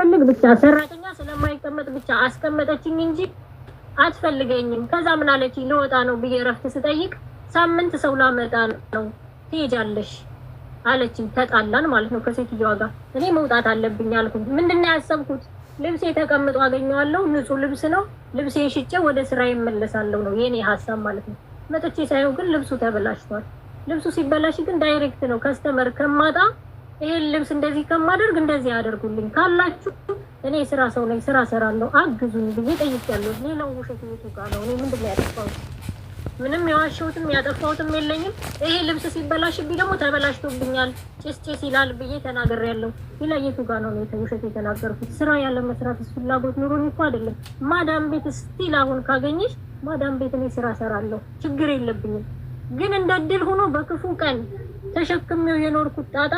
ስለማትፈልግ ብቻ ሰራተኛ ስለማይቀመጥ ብቻ አስቀመጠችኝ እንጂ አትፈልገኝም። ከዛ ምን አለችኝ? ልወጣ ነው ብዬ እረፍት ስጠይቅ ሳምንት ሰው ላመጣ ነው ትሄጃለሽ አለችኝ። ተጣላን ማለት ነው ከሴትዮዋ ጋር። እኔ መውጣት አለብኝ አልኩኝ። ምንድነው ያሰብኩት? ልብሴ ተቀምጦ አገኘዋለሁ፣ ንጹህ ልብስ ነው። ልብሴን ሽጬ ወደ ስራ ይመለሳለሁ ነው የኔ ሀሳብ ማለት ነው። መጥቼ ሳይሆን ግን ልብሱ ተበላሽቷል። ልብሱ ሲበላሽ ግን ዳይሬክት ነው ከስተመር ከማጣ ይሄን ልብስ እንደዚህ ከማደርግ እንደዚህ አደርጉልኝ ካላችሁ እኔ ስራ ሰው ነኝ፣ ስራ ሰራለሁ፣ አግዙኝ ብዬ ጠይቄያለሁ። ሌላው ውሸት የቱ ጋር ነው? እኔ ምንድን ነው ያጠፋሁት? ምንም የዋሸሁትም ያጠፋሁትም የለኝም። ይሄ ልብስ ሲበላሽብኝ ደግሞ ተበላሽቶብኛል ጭስ ጭስ ይላል ብዬ ተናግሬያለሁ። ሌላ የቱ ጋር ነው ውሸት የተናገርኩት? ስራ ያለ መስራት ፍላጎት ኑሮኝ እኮ አይደለም። ማዳም ቤት ስቲል አሁን ካገኘሽ ማዳም ቤት እኔ ስራ ሰራለሁ፣ ችግር የለብኝም። ግን እንደ ድል ሆኖ በክፉ ቀን ተሸክሜው የኖርኩት ጣጣ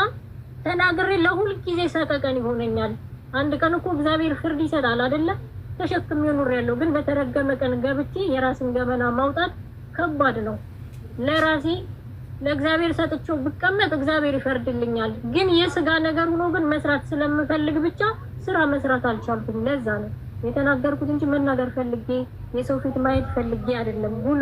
ተናግሬ ለሁል ጊዜ ሰቀቀን ይሆነኛል። አንድ ቀን እኮ እግዚአብሔር ፍርድ ይሰጣል አይደለ? ተሸክሜው ኖሬያለሁ። ግን በተረገመ ቀን ገብቼ የራስን ገበና ማውጣት ከባድ ነው። ለራሴ ለእግዚአብሔር ሰጥቼው ብቀመጥ እግዚአብሔር ይፈርድልኛል። ግን የስጋ ነገር ሆኖ ግን መስራት ስለምፈልግ ብቻ ስራ መስራት አልቻልኩም። ለዛ ነው የተናገርኩት እንጂ መናገር ፈልጌ የሰው ፊት ማየት ፈልጌ አይደለም። ሁሉ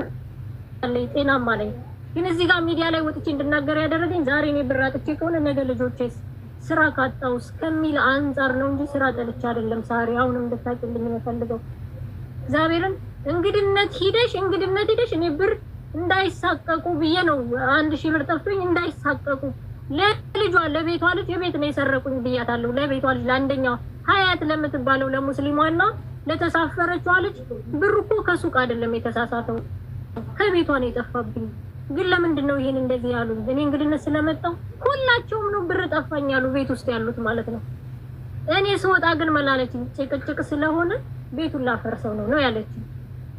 ላይ ጤናማ ነኝ። ግን እዚህ ጋር ሚዲያ ላይ ወጥቼ እንድናገር ያደረገኝ ዛሬ እኔ ብር አጥቼ ከሆነ ነገ ልጆቼስ ስራ ካጣውስ ከሚል አንጻር ነው እንጂ ስራ ጠልቼ አይደለም። ሳሪ አሁንም እንድታውቂልኝ የምፈልገው እግዚአብሔርን እንግድነት ሂደሽ እኔ ብር እንዳይሳቀቁ ብዬ ነው 1000 ብር ጠፍቶኝ እንዳይሳቀቁ ለልጇ ለቤቷ ልጅ የቤት ነው የሰረቁኝ ብያታለሁ። ለቤቷ ልጅ ለአንደኛው ሀያት ለምትባለው ለሙስሊሟና ለተሳፈረችው ልጅ ብር እኮ ከሱቅ አይደለም የተሳሳተው ከቤቷ ነው የጠፋብኝ። ግን ለምንድን ነው ይሄን እንደዚህ ያሉኝ? እኔ እንግድነት ስለመጣው ሁላቸውም ነው ብር ጠፋኝ ያሉ ቤት ውስጥ ያሉት ማለት ነው። እኔ ስወጣ ግን መላለች ጭቅጭቅ ስለሆነ ቤቱን ላፈርሰው ነው ያለችኝ።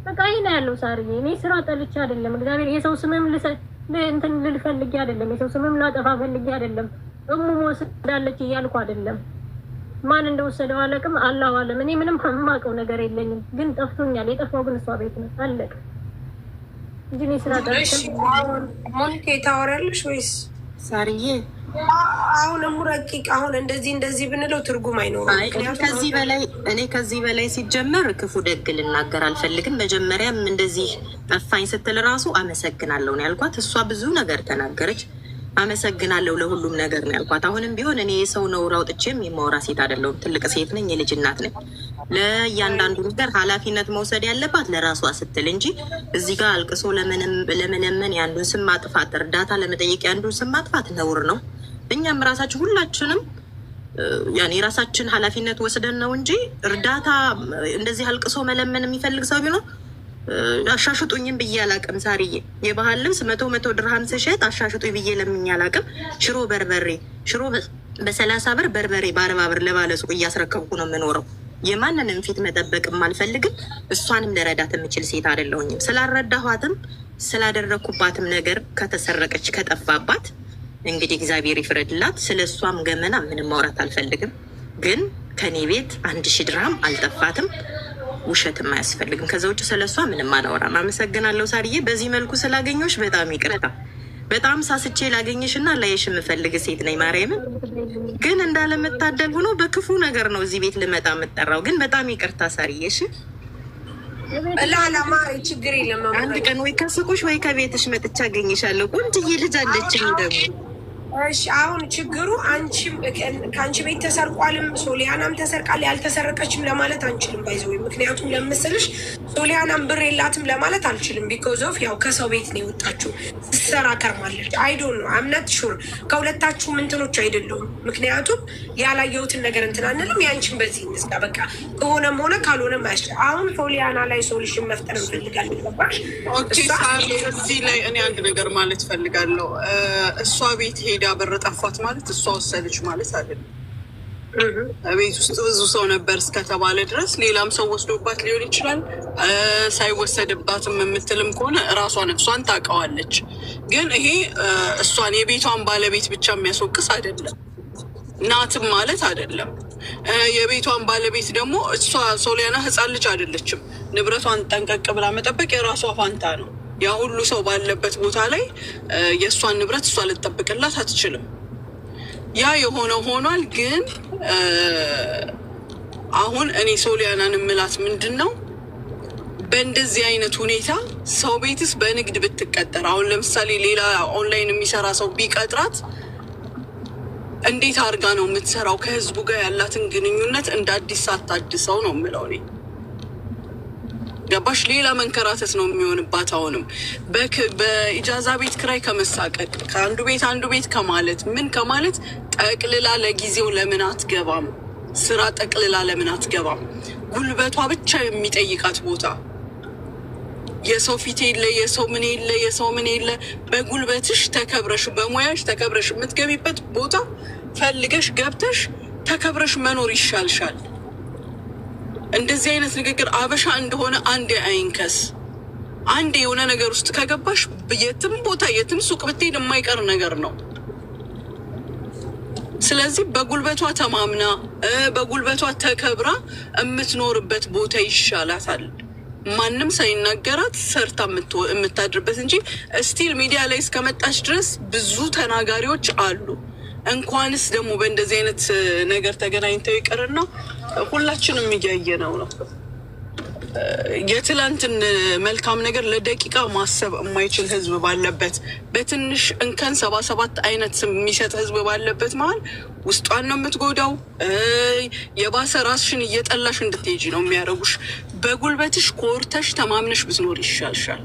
በቃ ይሄ ነው ያለው ሳርዬ። እኔ ስራ ጠልቼ አይደለም። እግዚአብሔር የሰው ስምም እንትን ልፈልጊ አይደለም። የሰው ስምም ላጠፋ ፈልጊ አይደለም። እሙሞ ወስዳለች እያልኩ አይደለም። ማን እንደወሰደው አለቅም አላህ አለም። እኔ ምንም የማውቀው ነገር የለኝም። ግን ጠፍቶኛል። የጠፋው ግን እሷ ቤት ነው አለቀ እንጂ እኔ ስራ ጠልቼ ሞኒካ ታወራለሽ ወይስ ሳርዬ? አሁንም ረቂቅ አሁን እንደዚህ ብንለው ትርጉም አይኖርም። ከዚህ በላይ ሲጀመር ክፉ ደግ ልናገር አልፈልግም። መጀመሪያም እንደዚህ ጠፋኝ ስትል ራሱ አመሰግናለሁ ነው ያልኳት። እሷ ብዙ ነገር ተናገረች። አመሰግናለሁ ለሁሉም ነገር ነው ያልኳት። አሁንም ቢሆን እኔ የሰው ነውር አውጥቼም የማወራ ሴት አይደለሁም። ትልቅ ሴት ነኝ፣ የልጅ እናት ነኝ። ለእያንዳንዱ ነገር ኃላፊነት መውሰድ ያለባት ለራሷ ስትል እንጂ እዚህ ጋር አልቅሶ ለመለመን የአንዱን ስም ማጥፋት፣ እርዳታ ለመጠየቅ የአንዱን ስም ማጥፋት ነውር ነው። እኛም ራሳችን ሁላችንም ያኔ ራሳችን ኃላፊነት ወስደን ነው እንጂ እርዳታ እንደዚህ አልቅሶ መለመን የሚፈልግ ሰው ቢኖር አሻሽጡኝም ብዬ አላቅም። ሳርዬ የባህል ልብስ 100 ድርሃም ስሸጥ አሻሽጡኝ ብዬ ለምኜ አላቅም። ሽሮ በ30 ብር በርበሬ በ40 ብር ለባለ ሱቅ እያስረከብኩ ነው የምኖረው። የማንንም ፊት መጠበቅም አልፈልግም። እሷንም ለረዳት የምችል ሴት አይደለሁኝም። ስላልረዳኋትም ስላደረግኩባትም ነገር ከተሰረቀች ከጠፋባት እንግዲህ እግዚአብሔር ይፍረድላት። ስለ እሷም ገመና ምንም ማውራት አልፈልግም። ግን ከኔ ቤት 1000 ድርሃም አልጠፋትም። ውሸትም አያስፈልግም። ከዛ ውጭ ስለ እሷ ምንም አላወራም። አመሰግናለሁ ሳርዬ። በዚህ መልኩ ስላገኘሁሽ በጣም ይቅርታ። በጣም ሳስቼ ላገኘሽ እና ላየሽ የምፈልግ ሴት ነኝ። ማርያምን ግን እንዳለመታደል ሆኖ በክፉ ነገር ነው እዚህ ቤት ልመጣ የምጠራው። ግን በጣም ይቅርታ ሳርዬ። እሺ ላላማ ችግር የለም። አንድ ቀን ወይ ከሱቁሽ ወይ ከቤትሽ መጥቻ አገኝሻለሁ። ቆንጅዬ ልጅ አለችኝ ደግሞ። እሺ አሁን ችግሩ አንቺም ከአንቺ ቤት ተሰርቋልም ሶሊያናም ተሰርቃል ያልተሰረቀችም ለማለት አንችልም። ባይዘው ምክንያቱም ለምስልሽ ሶሊያናም ብር የላትም ለማለት አልችልም። ቢኮዝ ኦፍ ያው ከሰው ቤት ነው የወጣችው ስሰራ ከርማለች። አይዶን ነው አምነት ሹር ከሁለታችሁ ምንትኖች አይደለሁም። ምክንያቱም ያላየሁትን ነገር እንትን አንልም። ያንቺን በዚህ እንስጋ በቃ ከሆነም ሆነ ካልሆነም አያስ አሁን ሶሊያና ላይ ሶሉሽን መፍጠር እንፈልጋለን። ገባሽ? እዚህ ላይ እኔ አንድ ነገር ማለት ፈልጋለሁ። እሷ ቤት ሄዳ ብር ጠፋት ማለት እሷ ወሰደች ማለት አይደለም። ቤት ውስጥ ብዙ ሰው ነበር እስከተባለ ድረስ ሌላም ሰው ወስዶባት ሊሆን ይችላል። ሳይወሰድባትም የምትልም ከሆነ እራሷ ነፍሷን ታውቀዋለች። ግን ይሄ እሷን የቤቷን ባለቤት ብቻ የሚያስወቅስ አይደለም። ናትም ማለት አይደለም። የቤቷን ባለቤት ደግሞ እሷ ሶሊያና ሕፃን ልጅ አይደለችም። ንብረቷን ጠንቀቅ ብላ መጠበቅ የራሷ ፋንታ ነው። ያ ሁሉ ሰው ባለበት ቦታ ላይ የእሷን ንብረት እሷ ልትጠብቅላት አትችልም። ያ የሆነው ሆኗል። ግን አሁን እኔ ሶሊያናን እምላት ምንድን ነው በእንደዚህ አይነት ሁኔታ ሰው ቤትስ በንግድ ብትቀጠር አሁን ለምሳሌ ሌላ ኦንላይን የሚሰራ ሰው ቢቀጥራት እንዴት አድርጋ ነው የምትሰራው? ከህዝቡ ጋር ያላትን ግንኙነት እንደ አዲስ ሳታድሰው ነው የምለው እኔ። ገባሽ? ሌላ መንከራተት ነው የሚሆንባት። አሁንም በኢጃዛ ቤት ክራይ ከመሳቀቅ ከአንዱ ቤት አንዱ ቤት ከማለት ምን ከማለት ጠቅልላ ለጊዜው ለምን አትገባም? ስራ ጠቅልላ ለምን አትገባም? ጉልበቷ ብቻ የሚጠይቃት ቦታ የሰው ፊት የለ፣ የሰው ምን የለ፣ የሰው ምን የለ። በጉልበትሽ ተከብረሽ በሙያሽ ተከብረሽ የምትገቢበት ቦታ ፈልገሽ ገብተሽ ተከብረሽ መኖር ይሻልሻል። እንደዚህ አይነት ንግግር አበሻ እንደሆነ አንዴ አይንከስ። አንዴ የሆነ ነገር ውስጥ ከገባሽ የትም ቦታ የትም ሱቅ ብትሄድ የማይቀር ነገር ነው። ስለዚህ በጉልበቷ ተማምና በጉልበቷ ተከብራ የምትኖርበት ቦታ ይሻላታል። ማንም ሳይናገራት ሰርታ የምታድርበት እንጂ ስቲል ሚዲያ ላይ እስከመጣች ድረስ ብዙ ተናጋሪዎች አሉ። እንኳንስ ደግሞ በእንደዚህ አይነት ነገር ተገናኝተው ይቅርና ሁላችንም እያየነው ነው። የትላንትን መልካም ነገር ለደቂቃ ማሰብ የማይችል ህዝብ ባለበት በትንሽ እንከን 77 አይነት የሚሰጥ ህዝብ ባለበት መሀል ውስጧን ነው የምትጎዳው። የባሰ ራስሽን እየጠላሽ እንድትሄጂ ነው የሚያደርጉሽ። በጉልበትሽ ኮርተሽ ተማምነሽ ብትኖር ይሻልሻል።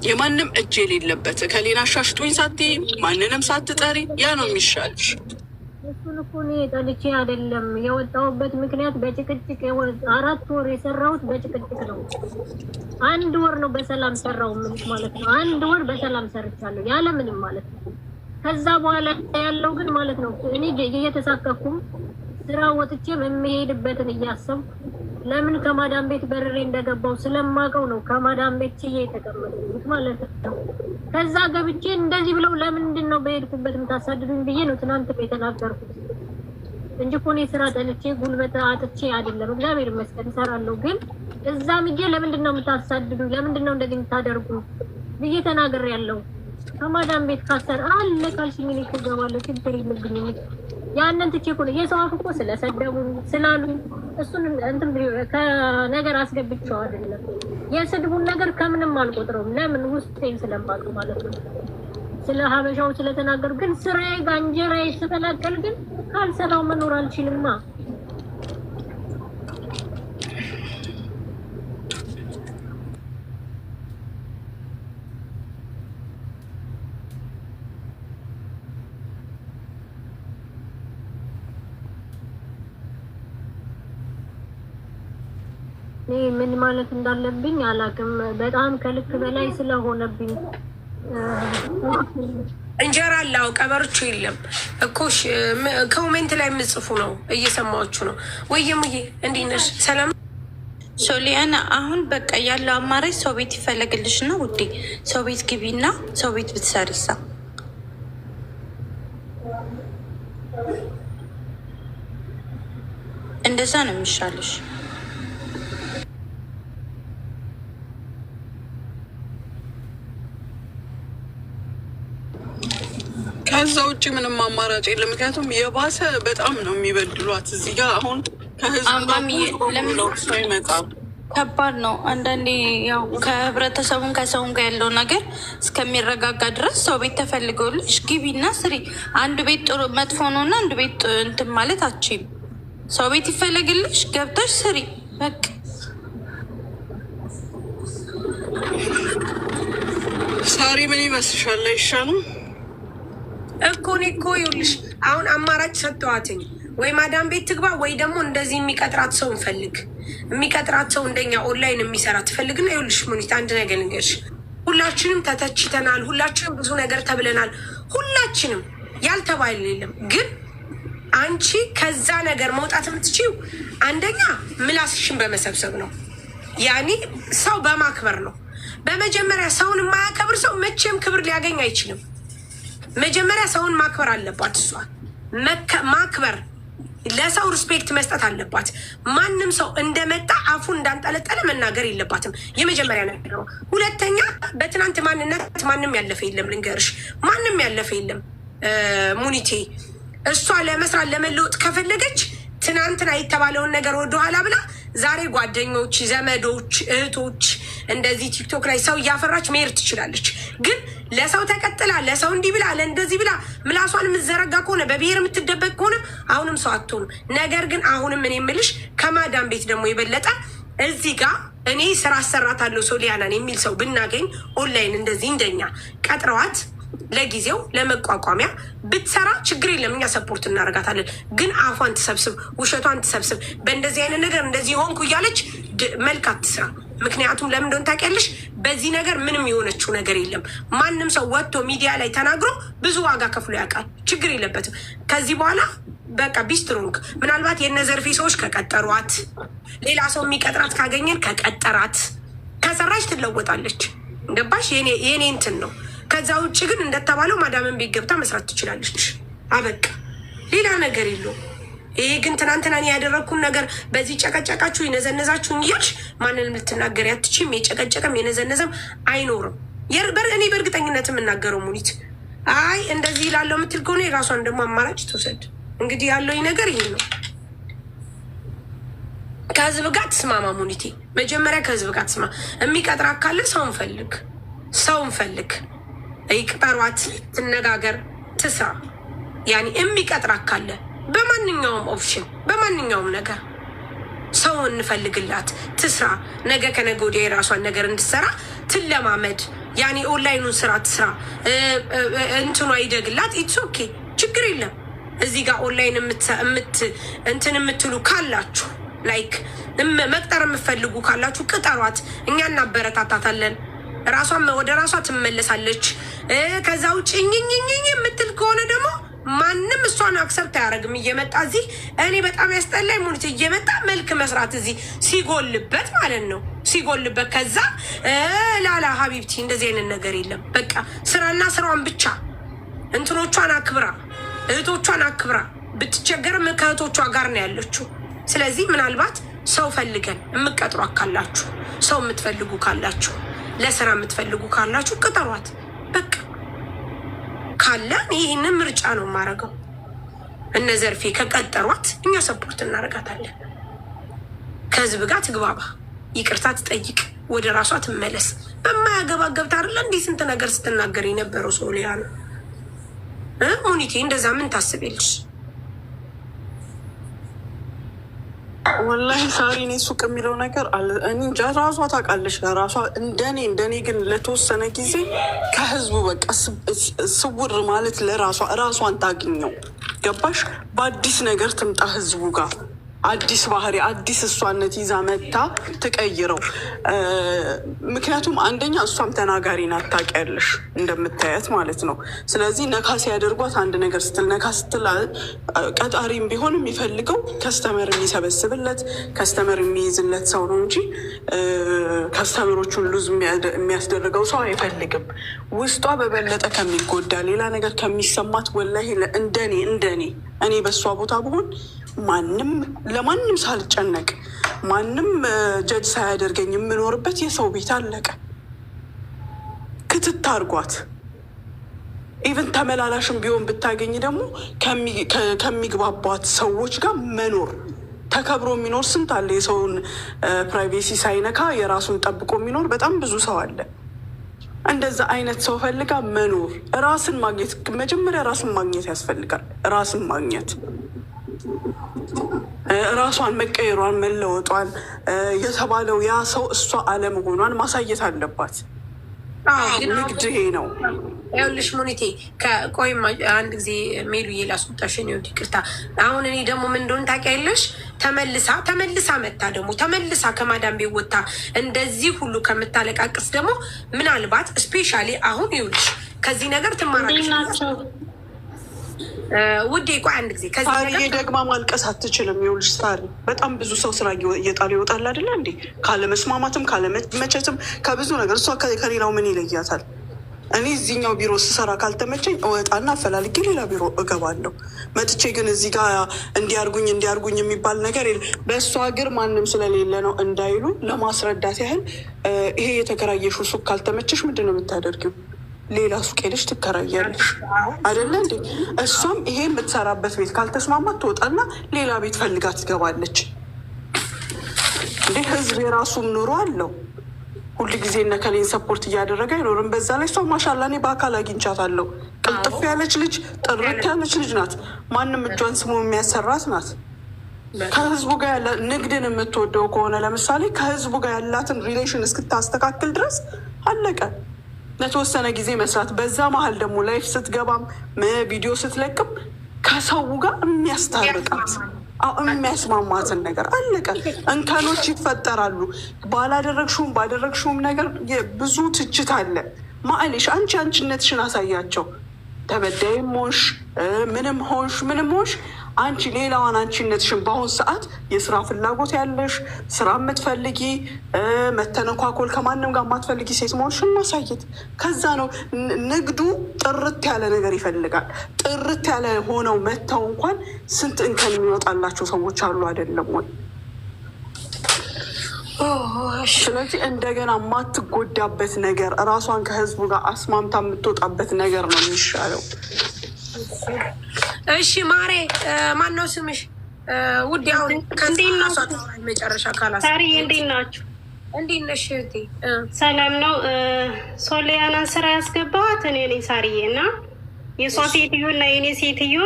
የማንም እጅ የሌለበት ከሌላ ሻሽጡኝ ሳትይ ማንንም ሳትጠሪ ያ ነው የሚሻልሽ። እሱን እኮ እኔ ጠልቼ አይደለም የወጣሁበት ምክንያት በጭቅጭቅ 4 ወር የሰራሁት በጭቅጭቅ ነው። 1 ወር ነው በሰላም ሰራው ማለት ነው። 1 ወር በሰላም ሰርቻለሁ ያለ ምንም ማለት ነው። ከዛ በኋላ ያለው ግን ማለት ነው እኔ እየተሳቀኩም ስራ ወጥቼ የምሄድበትን እያሰብኩ ለምን ከማዳም ቤት በርሬ እንደገባው ስለማቀው ነው ከማዳም ቤት ችዬ የተቀመጥኩት ማለት ነው። ከዛ ገብቼ እንደዚህ ብለው ለምንድን ነው በሄድኩበት የምታሳድዱኝ ብዬ ነው ትናንት የተናገርኩት እንጂ እኮ እኔ ስራ ጠልቼ ጉልበት አጥቼ አይደለም። እግዚአብሔር ይመስገን እሰራለሁ። ግን እዛ ምጄ ለምንድን ነው የምታሳድዱኝ? ለምንድን ነው እንደዚህ የምታደርጉ ብዬ ተናግሬያለሁ። ከማዳም ቤት ካሰር አለ ካልሽኝ እኔ እገባለሁ፣ ችግር የለብኝም። ያንን ትቼ እኮ ነው የሰው አፍ እኮ ስለሰደቡ ስላሉ እሱን እንትን ከነገር አስገብቼው አይደለም። የስድቡን ነገር ከምንም አልቆጥረውም። ለምን ውስጤን ስለማውቅ ማለት ነው። ስለ ሀበሻው ስለተናገሩ ግን ስራዬ ጋር እንጀራዬ ስተላቀል ግን ካልሰራው መኖር አልችልማ። ምን ማለት እንዳለብኝ አላውቅም። በጣም ከልክ በላይ ስለሆነብኝ እንጀራ አላው ቀበርቹ የለም እኮ ኮሜንት ላይ የምጽፉ ነው እየሰማችሁ ነው ወይ? ሙዬ እንዴት ነሽ? ሰላም ሶሊያና። አሁን በቃ ያለው አማራጭ ሰው ቤት ይፈለግልሽ ነው ውዴ። ሰው ቤት ግቢና ሰው ቤት ብትሰሪሳ እንደዛ ነው የሚሻልሽ። ከዛ ውጭ ምንም አማራጭ የለም። ምክንያቱም የባሰ በጣም ነው የሚበድሏት እዚህ ጋር አሁን ከህዝብ ይመጣል። ከባድ ነው አንዳንዴ። ያው ከህብረተሰቡን ከሰውን ጋር ያለው ነገር እስከሚረጋጋ ድረስ ሰው ቤት ተፈልገውልሽ ግቢና ስሪ። አንዱ ቤት ጥሩ መጥፎ ነው እና አንዱ ቤት እንትን ማለት አችም። ሰው ቤት ይፈለግልሽ ገብተሽ ስሪ በቃ። ሳሪ ምን ይመስልሻል? አይሻልም እኮ እኔ እኮ ይኸውልሽ አሁን አማራጭ ሰጥተዋትኝ ወይ ማዳም ቤት ትግባ ወይ ደግሞ እንደዚህ የሚቀጥራት ሰው እንፈልግ። የሚቀጥራት ሰው እንደኛ ኦንላይን የሚሰራ ትፈልግና ይኸውልሽ ሙኒት አንድ ነገር ልንገርሽ። ሁላችንም ተተችተናል። ሁላችንም ብዙ ነገር ተብለናል። ሁላችንም ያልተባለ የለም። ግን አንቺ ከዛ ነገር መውጣት የምትችይው አንደኛ ምላስሽን በመሰብሰብ ነው። ያኔ ሰው በማክበር ነው። በመጀመሪያ ሰውን የማያከብር ሰው መቼም ክብር ሊያገኝ አይችልም። መጀመሪያ ሰውን ማክበር አለባት። እሷ ማክበር ለሰው ሪስፔክት መስጠት አለባት። ማንም ሰው እንደመጣ አፉን እንዳንጠለጠለ መናገር የለባትም። የመጀመሪያ ነገር ነው። ሁለተኛ በትናንት ማንነት ማንም ያለፈ የለም። ልንገርሽ ማንም ያለፈ የለም። ሙኒቴ እሷ ለመስራት ለመለወጥ ከፈለገች ትናንትና የተባለውን ነገር ወደኋላ ብላ ዛሬ ጓደኞች፣ ዘመዶች፣ እህቶች እንደዚህ ቲክቶክ ላይ ሰው እያፈራች መሄድ ትችላለች። ግን ለሰው ተቀጥላ ለሰው እንዲህ ብላ ለእንደዚህ ብላ ምላሷን የምትዘረጋ ከሆነ በብሔር የምትደበቅ ከሆነ አሁንም ሰው አትሆኑም። ነገር ግን አሁንም እኔ የምልሽ ከማዳም ቤት ደግሞ የበለጠ እዚህ ጋር እኔ ስራ አሰራታለሁ ሶሊያናን የሚል ሰው ብናገኝ ኦንላይን እንደዚህ እንደኛ ቀጥረዋት ለጊዜው ለመቋቋሚያ ብትሰራ ችግር የለም፣ እኛ ሰፖርት እናደርጋታለን። ግን አፏን ትሰብስብ፣ ውሸቷን ትሰብስብ፣ በእንደዚህ አይነት ነገር እንደዚህ ሆንኩ እያለች መልክ አትስራ። ምክንያቱም ለምን እንደሆነ ታውቂያለሽ? በዚህ ነገር ምንም የሆነችው ነገር የለም። ማንም ሰው ወጥቶ ሚዲያ ላይ ተናግሮ ብዙ ዋጋ ከፍሎ ያውቃል። ችግር የለበትም። ከዚህ በኋላ በቃ ቢስትሮንግ ምናልባት የነዘርፌ ሰዎች ከቀጠሯት፣ ሌላ ሰው የሚቀጥራት ካገኘን ከቀጠራት፣ ከሰራች ትለወጣለች። ገባሽ? የኔ እንትን ነው። ከዛ ውጭ ግን እንደተባለው ማዳምን ቤት ገብታ መስራት ትችላለች። አበቃ፣ ሌላ ነገር የለውም። ይሄ ግን ትናንትና እኔ ያደረግኩን ነገር በዚህ ጨቀጨቃችሁ የነዘነዛችሁን እያልሽ ማንንም ልትናገር አትችይም። የጨቀጨቀም የነዘነዘም አይኖርም። እኔ በእርግጠኝነት የምናገረው ሙኒት አይ እንደዚህ ላለው የምትል ከሆነ የራሷን ደግሞ አማራጭ ትውሰድ። እንግዲህ ያለኝ ነገር ይሄ ነው። ከህዝብ ጋር ትስማማ ሙኒቴ፣ መጀመሪያ ከህዝብ ጋር ትስማ። የሚቀጥራ ካለ ሰውን ፈልግ፣ ይቅጠሯት፣ ትነጋገር፣ ትስራ። ያኔ የሚቀጥራ ካለ በማንኛውም ኦፕሽን በማንኛውም ነገር ሰው እንፈልግላት፣ ትስራ። ነገ ከነገ ወዲያ የራሷን ነገር እንድትሰራ ትለማመድ። ያኔ ኦንላይኑን ስራ ትስራ፣ እንትኗ ይደግላት። ኢትስ ኦኬ፣ ችግር የለም። እዚህ ጋር ኦንላይን እንትን የምትሉ ካላችሁ ላይክ መቅጠር የምፈልጉ ካላችሁ ቅጠሯት፣ እኛ እናበረታታታለን። ራሷን ወደ ራሷ ትመለሳለች። ከዛ ውጭ ኝኝኝኝ የምትል ከሆነ ደግሞ ማንም እሷን አክሰብት አያደርግም። እየመጣ እዚህ እኔ በጣም ያስጠላኝ ሙኒት እየመጣ መልክ መስራት እዚህ ሲጎልበት ማለት ነው ሲጎልበት። ከዛ ላላ ሀቢብቲ እንደዚህ አይነት ነገር የለም። በቃ ስራና ስራዋን ብቻ እንትኖቿን አክብራ እህቶቿን አክብራ ብትቸገርም ከእህቶቿ ጋር ነው ያለችው። ስለዚህ ምናልባት ሰው ፈልገን የምትቀጥሩ ካላችሁ፣ ሰው የምትፈልጉ ካላችሁ፣ ለስራ የምትፈልጉ ካላችሁ ቅጠሯት። በቃ ካለ ይህንን ምርጫ ነው የማደርገው። እነ ዘርፌ ከቀጠሯት እኛ ሰፖርት እናደርጋታለን። ከህዝብ ጋር ትግባባ፣ ይቅርታ ትጠይቅ፣ ወደ ራሷ ትመለስ። በማያገባ ገብታ አይደለ እንዲህ ስንት ነገር ስትናገር የነበረው ሶሊያና ሙኒቴ። እንደዛ ምን ታስቤልሽ? ወላሂ ሳሪ፣ እኔ ሱቅ የሚለው ነገር እኔ እንጃ፣ ራሷ ታውቃለች ለራሷ። እንደኔ ግን ለተወሰነ ጊዜ ከህዝቡ በቃ ስውር ማለት ለራሷ ራሷን ታግኘው። ገባሽ? በአዲስ ነገር ትምጣ ህዝቡ ጋር፣ አዲስ ባህሪ፣ አዲስ እሷነት ይዛ መታ ትቀይረው። ምክንያቱም አንደኛ እሷም ተናጋሪ ናት፣ ታውቂያለሽ፣ እንደምታያት ማለት ነው። ስለዚህ ነካ ሲያደርጓት አንድ ነገር ስትል ነካ ስትል ቀጣሪም ቢሆን የሚፈልገው ከስተመር የሚሰበስብለት ከስተመር የሚይዝለት ሰው ነው እንጂ ከስተመሮቹን ሉዝ የሚያስደርገው ሰው አይፈልግም። ውስጧ በበለጠ ከሚጎዳ ሌላ ነገር ከሚሰማት ወላሂ እንደኔ እኔ በእሷ ቦታ ብሆን ለማንም ሳልጨነቅ ማንም ጀጅ ሳያደርገኝ የምኖርበት የሰው ቤት አለቀ። ክትት አድርጓት። ኢቨን ተመላላሽም ቢሆን ብታገኝ ደግሞ ከሚግባቧት ሰዎች ጋር መኖር፣ ተከብሮ የሚኖር ስንት አለ። የሰውን ፕራይቬሲ ሳይነካ የራሱን ጠብቆ የሚኖር በጣም ብዙ ሰው አለ። እንደዛ አይነት ሰው ፈልጋ መኖር፣ ራስን ማግኘት፣ መጀመሪያ ራስን ማግኘት ያስፈልጋል። ራስን ማግኘት፣ ራሷን መቀየሯን፣ መለወጧን፣ የተባለው ያ ሰው እሷ አለመሆኗን ማሳየት አለባት። ንግድ ይሄ ነው። ይኸውልሽ ሙኒቴ፣ ቆይም አንድ ጊዜ ሜሉዬ ላስወጣሽን፣ ይኸውልሽ ይቅርታ። አሁን እኔ ደግሞ ምን እንደሆነ ታውቂያለሽ? ተመልሳ መታ ደግሞ ተመልሳ ከማዳም ቤት ወጥታ እንደዚህ ሁሉ ከምታለቃቅስ ደግሞ ምናልባት ስፔሻሊ አሁን ይኸውልሽ ከዚህ ነገር ትማራለሽ ናቸው ውዴ። ቆይ አንድ ጊዜ ከዚህ ደግማ ማልቀስ አትችልም። ይኸውልሽ ሳሪ፣ በጣም ብዙ ሰው ስራ እየጣለ ይወጣል አይደለ እንዴ? ካለመስማማትም ካለመቸትም ከብዙ ነገር እሷ ከሌላው ምን ይለያታል? እኔ እዚህኛው ቢሮ ስሰራ ካልተመቸኝ እወጣና አፈላልጌ ሌላ ቢሮ እገባለሁ። መጥቼ ግን እዚህ ጋር እንዲያርጉኝ የሚባል ነገር በእሷ እግር ማንም ስለሌለ ነው እንዳይሉ ለማስረዳት ያህል ይሄ የተከራየሽው ሱቅ ካልተመቸሽ ምንድን ነው የምታደርጊው? ሌላ ሱቅ ሄደሽ ትከራያለሽ አይደለ እንዴ? እሷም ይሄ የምትሰራበት ቤት ካልተስማማት ትወጣና ሌላ ቤት ፈልጋ ትገባለች። እንዴ ህዝብ የራሱም ኑሮ አለው። ሁሉ ጊዜ እነ ከሌን ሰፖርት እያደረገ አይኖርም። በዛ ላይ እሷ ማሻላ እኔ በአካል አግኝቻታለሁ። ቅልጥፍ ያለች ልጅ፣ ጥርት ያለች ልጅ ናት። ማንም እጇን ስሙ የሚያሰራት ናት። ከህዝቡ ጋር ያለ ንግድን የምትወደው ከሆነ ለምሳሌ ከህዝቡ ጋር ያላትን ሪሌሽን እስክታስተካክል ድረስ አለቀ። ለተወሰነ ጊዜ መስራት፣ በዛ መሀል ደግሞ ላይፍ ስትገባም ቪዲዮ ስትለቅም ከሰው ጋር የሚያስታርቃት የሚያስማማትን ነገር አለቀ። እንከኖች ይፈጠራሉ። ባላደረግሽውም ባደረግሽውም ነገር ብዙ ትችት አለ። ማዕሌሽ አንቺ አንቺነትሽን አሳያቸው። ተበዳይም ሆንሽ ምንም ሆንሽ አንቺ ሌላዋን አንቺነትሽን በአሁን ሰዓት የስራ ፍላጎት ያለሽ ስራ የምትፈልጊ መተነኳኮል ከማንም ጋር የማትፈልጊ ሴት መሆንሽን ማሳየት። ከዛ ነው ንግዱ ጥርት ያለ ነገር ይፈልጋል። ጥርት ያለ ሆነው መተው እንኳን ስንት እንከን የሚወጣላቸው ሰዎች አሉ አይደለም ወይ? ስለዚህ እንደገና የማትጎዳበት ነገር እራሷን ከህዝቡ ጋር አስማምታ የምትወጣበት ነገር ነው የሚሻለው። እሺ ማሬ፣ ማን ነው ስምሽ? ውድ አሁን መጨረሻ ካላስ ሳሪዬ፣ እንዴት ናችሁ? እንዴት ነሽ እህቴ? ሰላም ነው። ሶሊያናን ስራ ያስገባኋት እኔ ነኝ ሳሪዬ። እና የሷ ሴትዮ እና የኔ ሴትዮ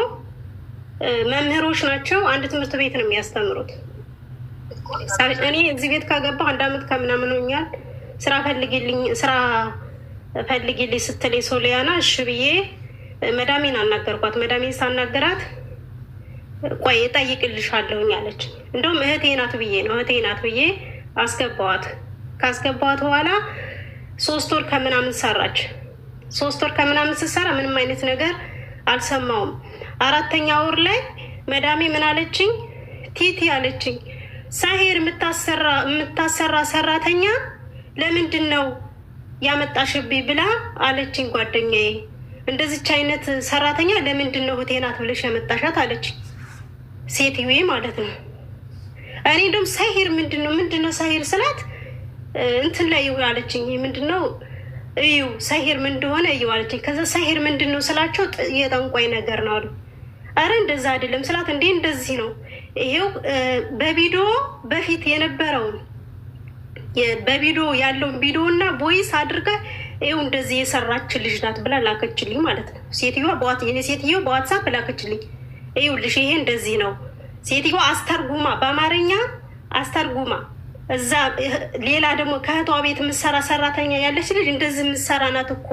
መምህሮች ናቸው። አንድ ትምህርት ቤት ነው የሚያስተምሩት። እኔ እዚህ ቤት ካገባሁ 1 ዓመት ከምናምን ሆኛል። ስራ ፈልጊልኝ ስትል ሶሊያና እሺ ብዬ መዳሜን አናገርኳት። መዳሜን ሳናገራት ቆይ እጠይቅልሻለሁኝ አለች። እንደውም እህቴ ናት ብዬ አስገባዋት። ካስገባዋት በኋላ 3 ወር ከምናምን ሰራች። 3 ወር ከምናምን ስትሰራ ምንም አይነት ነገር አልሰማውም። 4ኛ ወር ላይ መዳሜ ምን አለችኝ? ቲቲ አለችኝ፣ ሳሄር የምታሰራ ሰራተኛ ለምንድን ነው ያመጣሽብኝ ብላ አለችኝ ጓደኛዬ። እንደዚች አይነት ሰራተኛ ለምንድን ነው እህቴ ናት ብለሽ ያመጣሻት አለች። ሴትዬ ማለት ነው። እኔ እንደውም ሳሄር ምንድነው ሳሄር ስላት እንትን ላይ አለችኝ። ምንድነው እዩ ሳሄር ምን እንደሆነ እዩ አለችኝ። ከዛ ሳሄር ምንድነው ስላቸው የጠንቋይ ነገር ነው አሉ። አረ እንደዛ አይደለም ስላት እንዴ እንደዚህ ነው፣ ይሄው በቪዲዮ በፊት የነበረውን በቪዲዮ ያለውን ቪዲዮ እና ቦይስ አድርጋ ይኸው እንደዚህ የሰራች ልጅ ናት ብላ ላከችልኝ ማለት ነው። ሴትዮ በዋትሳፕ ላከችልኝ። ይኸውልሽ ይሄ እንደዚህ ነው። ሴትዮ አስተርጉማ፣ በአማርኛ አስተርጉማ፣ እዛ ሌላ ደግሞ ከእህቷ ቤት የምትሰራ ሰራተኛ ያለች ልጅ እንደዚህ የምትሰራ ናት እኮ።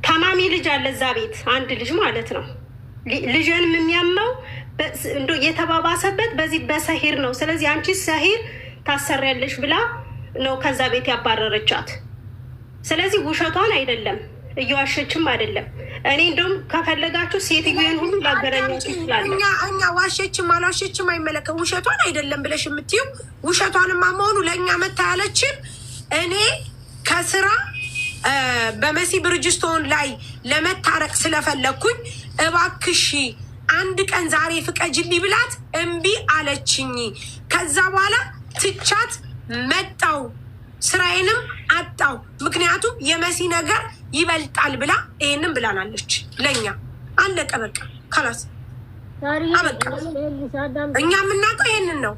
ታማሚ ልጅ አለ እዛ ቤት፣ አንድ ልጅ ማለት ነው። ልጅንም የሚያመው የተባባሰበት በዚህ በሰሂር ነው። ስለዚህ አንቺ ሰሂር ታሰሪያለሽ ብላ ነው ከዛ ቤት ያባረረቻት። ስለዚህ ውሸቷን አይደለም፣ እየዋሸችም አይደለም። እኔ እንደውም ከፈለጋችሁ ሴትዮን ሁሉ ላገናኛችሁ ይችላል። እኛ ዋሸችም አልዋሸችም አይመለከም። ውሸቷን አይደለም ብለሽ የምትይው ውሸቷንማ መሆኑ ለእኛ መታ ያለችን እኔ ከስራ በመሲ ብርጅስቶን ላይ ለመታረቅ ስለፈለግኩኝ እባክሽ 1 ቀን ዛሬ ፍቀጅልኝ ብላት እምቢ አለችኝ። ከዛ በኋላ ትቻት መጣው፣ ስራዬንም አጣው። ምክንያቱም የመሲ ነገር ይበልጣል ብላ ይሄንን ብላናለች። ለእኛ አለቀ በቃ ካላስ አበቃ። እኛ የምናውቀው ይሄንን ነው።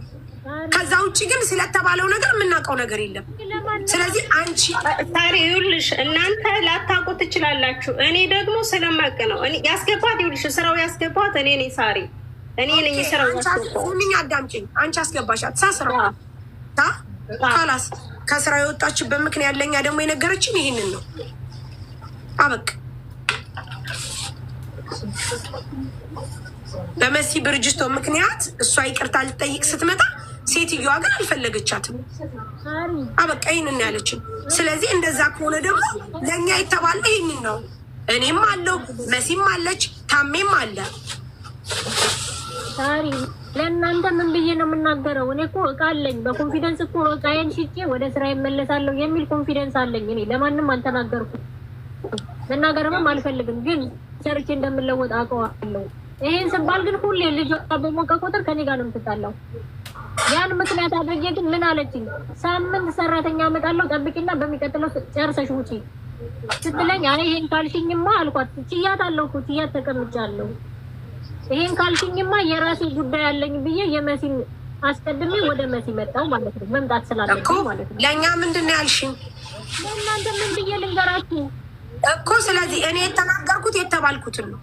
ከዛ ውጭ ግን ስለተባለው ነገር የምናውቀው ነገር የለም። ስለዚህ አንቺ ሳሪ ይኸውልሽ፣ እናንተ ላታውቁ ትችላላችሁ። እኔ ደግሞ ስለማውቅ ነው ያስገባት። ይኸውልሽ ስራው ያስገባት እኔ ነኝ ሳሪ፣ እኔ ነኝ ስራው ያስገባት። ምን አዳምጪኝ፣ አንቺ አስገባሻት ሳስራው ካላስ ከስራ የወጣችበት ምክንያት ለኛ ደግሞ የነገረችን ይሄንን ነው። አበቃ። በመሲ ብርጅስቶን ምክንያት እሷ ይቅርታ ልጠይቅ ስትመጣ ሴትዮዋ ግን አልፈለገቻትም። አበቃ። ይህንን ያለችን። ስለዚህ እንደዛ ከሆነ ደግሞ ለእኛ የተባለ ይህንን ነው። እኔም አለው፣ መሲም አለች፣ ታሜም አለ። ሳሪ ለእናንተ ምን ብዬ ነው የምናገረው? እኔ እኮ እቃ አለኝ። በኮንፊደንስ እኮ እቃዬን ሽጬ ወደ ስራ ይመለሳለሁ የሚል ኮንፊደንስ አለኝ። እኔ ለማንም አልተናገርኩም፣ መናገርም አልፈልግም። ግን ሰርቼ እንደምለወጥ አውቀዋለሁ። ይሄን ስባል ግን ሁሌ ልጇ በሞቀ ቁጥር ከኔ ጋር ነው የምትጣላው። ያን ምክንያት አድርጌ ግን ምን አለችኝ? ሳምንት ሰራተኛ አመጣለሁ ጠብቂና በሚቀጥለው ጨርሰሽ ውጪ። ስትለኝ አይ ይሄን ካልሽኝማ አልኳት። ችያታለሁ እኮ ችያት ተቀምጫለሁ። ይሄን ካልሽኝማ የራሴ ጉዳይ አለኝ ብዬ የመሲን አስቀድሜ ወደ መሲ መጣሁ ማለት ነው። መምጣት ስላለብኝ ማለት ነው። ለእኛ ምንድን ነው ያልሽኝ? ለእናንተ ምን ብዬ ልንገራችሁ እኮ። ስለዚህ እኔ የተናገርኩት የተባልኩትን ነው።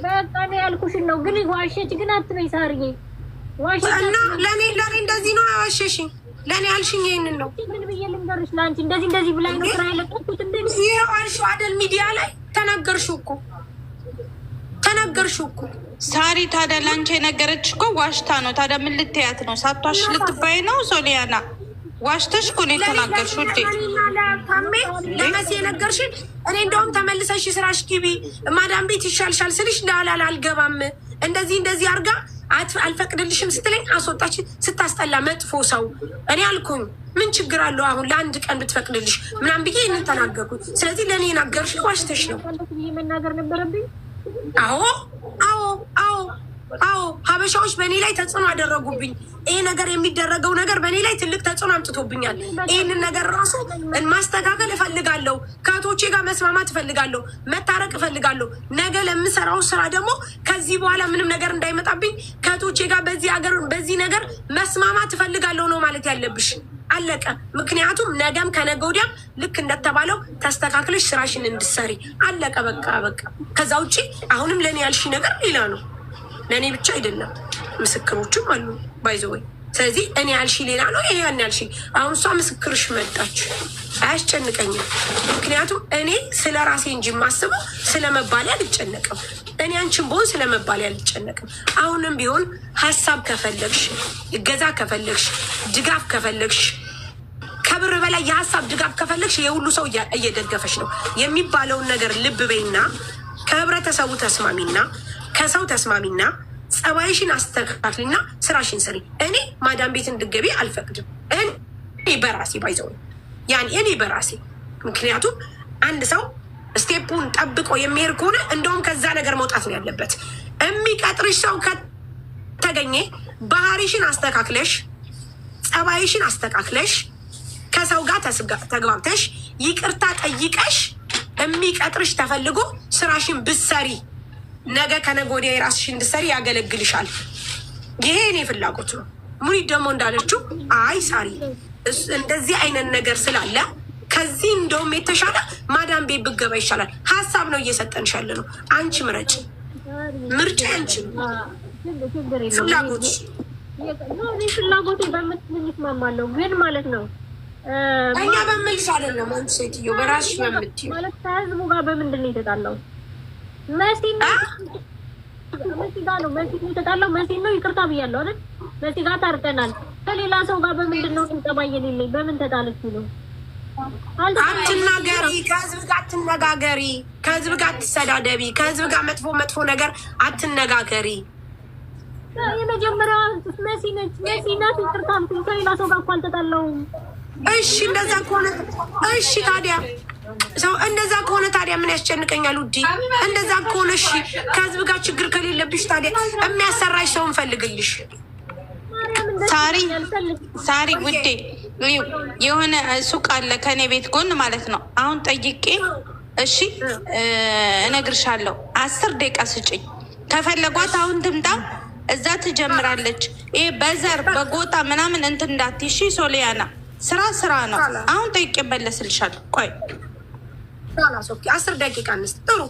በቃ እኔ ያልኩሽን ነው። ግን ዋሸች ግን አትበይ ሳርዬ። ዋሸች እና ለእኔ እንደዚህ ነው ያዋሸሽኝ። ለእኔ ያልሽኝ ይሄንን ነው። ምን ብዬ ልንገርሽ? ለአንቺ እንደዚህ ብላኝ ነው ስራ የለቀኩት። እንደዚህ ይሄው አልሽው አይደል? ሚዲያ ላይ ተናገርሽው እኮ ሳሪ። ታዲያ ለአንቺ የነገረች እኮ ዋሽታ ነው። ታዲያ ምን ልትያት ነው? ሳቷሽ ልትባይ ነው? ሶሊያና ዋሽተሽ እኮ ነው የተናገርሽው። ውዴ ለመሲ የነገርሽን እኔ እንደውም ተመልሰሽ ስራሽ ግቢ ማዳም ቤት ይሻልሻል ስልሽ ላላላ አልገባም እንደዚህ አርጋ አልፈቅድልሽም ስትለኝ አስወጣች። ስታስጠላ መጥፎ ሰው እኔ አልኩኝ። ምን ችግር አለው አሁን ለአንድ ቀን ብትፈቅድልሽ ምናምን ብዬ ይህንን ተናገርኩት። ስለዚህ ለእኔ የናገርሽ ዋሽተሽ ነው። መናገር ነበረብኝ። አዎ ሀበሻዎች በእኔ ላይ ተጽዕኖ አደረጉብኝ። ይሄ ነገር የሚደረገው ነገር በእኔ ላይ ትልቅ ተጽዕኖ አምጥቶብኛል። ይህንን ነገር ራሱ ማስተካከል እፈልጋለሁ። ከእህቶቼ ጋር መስማማት እፈልጋለሁ። መታረቅ እፈልጋለሁ። ነገ ለምሰራው ስራ ደግሞ ከዚህ በኋላ ምንም ነገር እንዳይመጣብኝ ከእህቶቼ ጋር በዚህ ነገር መስማማት እፈልጋለሁ ነው ማለት ያለብሽ። አለቀ። ምክንያቱም ነገም ከነገ ወዲያም ልክ እንደተባለው ተስተካክለሽ ስራሽን እንድሰሪ አለቀ። በቃ ከዛ ውጭ አሁንም ለእኔ ያልሽ ነገር ሌላ ነው። ለእኔ ብቻ አይደለም፣ ምስክሮችም አሉ ባይዘወይ። ስለዚህ እኔ ያልሽ ሌላ ነው፣ ይሄ ያን ያልሽ። አሁን እሷ ምስክርሽ መጣች፣ አያስጨንቀኝም። ምክንያቱም እኔ ስለ ራሴ እንጂ የማስበው ስለ መባሌ አልጨነቅም። እኔ አንቺን በሆን ስለ መባሌ አልጨነቅም። አሁንም ቢሆን ሀሳብ ከፈለግሽ፣ እገዛ ከፈለግሽ፣ ድጋፍ ከፈለግሽ፣ ከብር በላይ የሀሳብ ድጋፍ ከፈለግሽ የሁሉ ሰው እየደገፈሽ ነው የሚባለውን ነገር ልብ በይና ከህብረተሰቡ ተስማሚና ከሰው ተስማሚና ጸባይሽን አስተካክልና ስራሽን ስሪ። እኔ ማዳም ቤት እንድገቢ አልፈቅድም። እኔ በራሴ ባይዘው እኔ በራሴ ምክንያቱም አንድ ሰው ስቴፑን ጠብቆ የሚሄድ ከሆነ እንደውም ከዛ ነገር መውጣት ነው ያለበት። የሚቀጥርሽ ሰው ከተገኘ ባህሪሽን አስተካክለሽ ጸባይሽን አስተካክለሽ ከሰው ጋር ተግባብተሽ ይቅርታ ጠይቀሽ የሚቀጥርሽ ተፈልጎ ስራሽን ብትሰሪ ነገ ከነገ ወዲያ የራስሽን እንድትሰሪ ያገለግልሻል። ይሄ እኔ ፍላጎት ነው። ሙኒት ደግሞ እንዳለችው አይ ሳሪ እንደዚህ አይነት ነገር ስላለ ከዚህ እንደውም የተሻለ ማዳም ቤት ብገባ ይሻላል። ሀሳብ ነው እየሰጠንሽ ያለ ነው። አንቺ ምረጭ። ምርጫ አንቺ ፍላጎት ፍላጎቴ በምትልኝ ይስማማለሁ። ግን ማለት ነው እኛ በምልሽ አይደለም። አንቺ ሴትዮ በራስሽ በምትይው ማለት ከህዝቡ ጋር በምንድን ነው የተጣላው? መሲ ጋር ነው የተጣላው። መሲ ነው ይቅርታ ብያለሁ አይደል? መሲ ጋር ታርቀናል። ከሌላ ሰው ጋር በምንድን ነው ተባየልኝ? በምን ተጣለች ነው? አትናገሪ፣ ከህዝብ ጋር አትነጋገሪ፣ ከህዝብ ጋር አትሰዳደቢ፣ ከህዝብ ጋር መጥፎ ነገር አትነጋገሪ። የመጀመሪያዋ መሲ ነች። መሲ ናት ይቅርታ ምትል። ከሌላ ሰው ጋር እኮ አልተጣላሁም። እሺ እንደዛ ከሆነ እሺ፣ ታዲያ ሰው እንደዛ ከሆነ ታዲያ ምን ያስጨንቀኛል? ውዴ እንደዛ ከሆነ እሺ፣ ከህዝብ ጋር ችግር ከሌለብሽ ታዲያ የሚያሰራሽ ሰው እንፈልግልሽ። ሳሪ ውዴ የሆነ ሱቅ አለ ከኔ ቤት ጎን ማለት ነው። አሁን ጠይቄ እሺ እነግርሻለሁ። 10 ደቂቃ ስጭኝ። ከፈለጓት አሁን ትምጣ፣ እዛ ትጀምራለች። ይሄ በዘር በጎጣ ምናምን እንትን እንዳትይ እሺ። ሶሊያና ስራ ነው። አሁን ጠይቄ መለስልሻለሁ። ቆይ 10 ደቂቃ እንስጥ። ጥሩ፣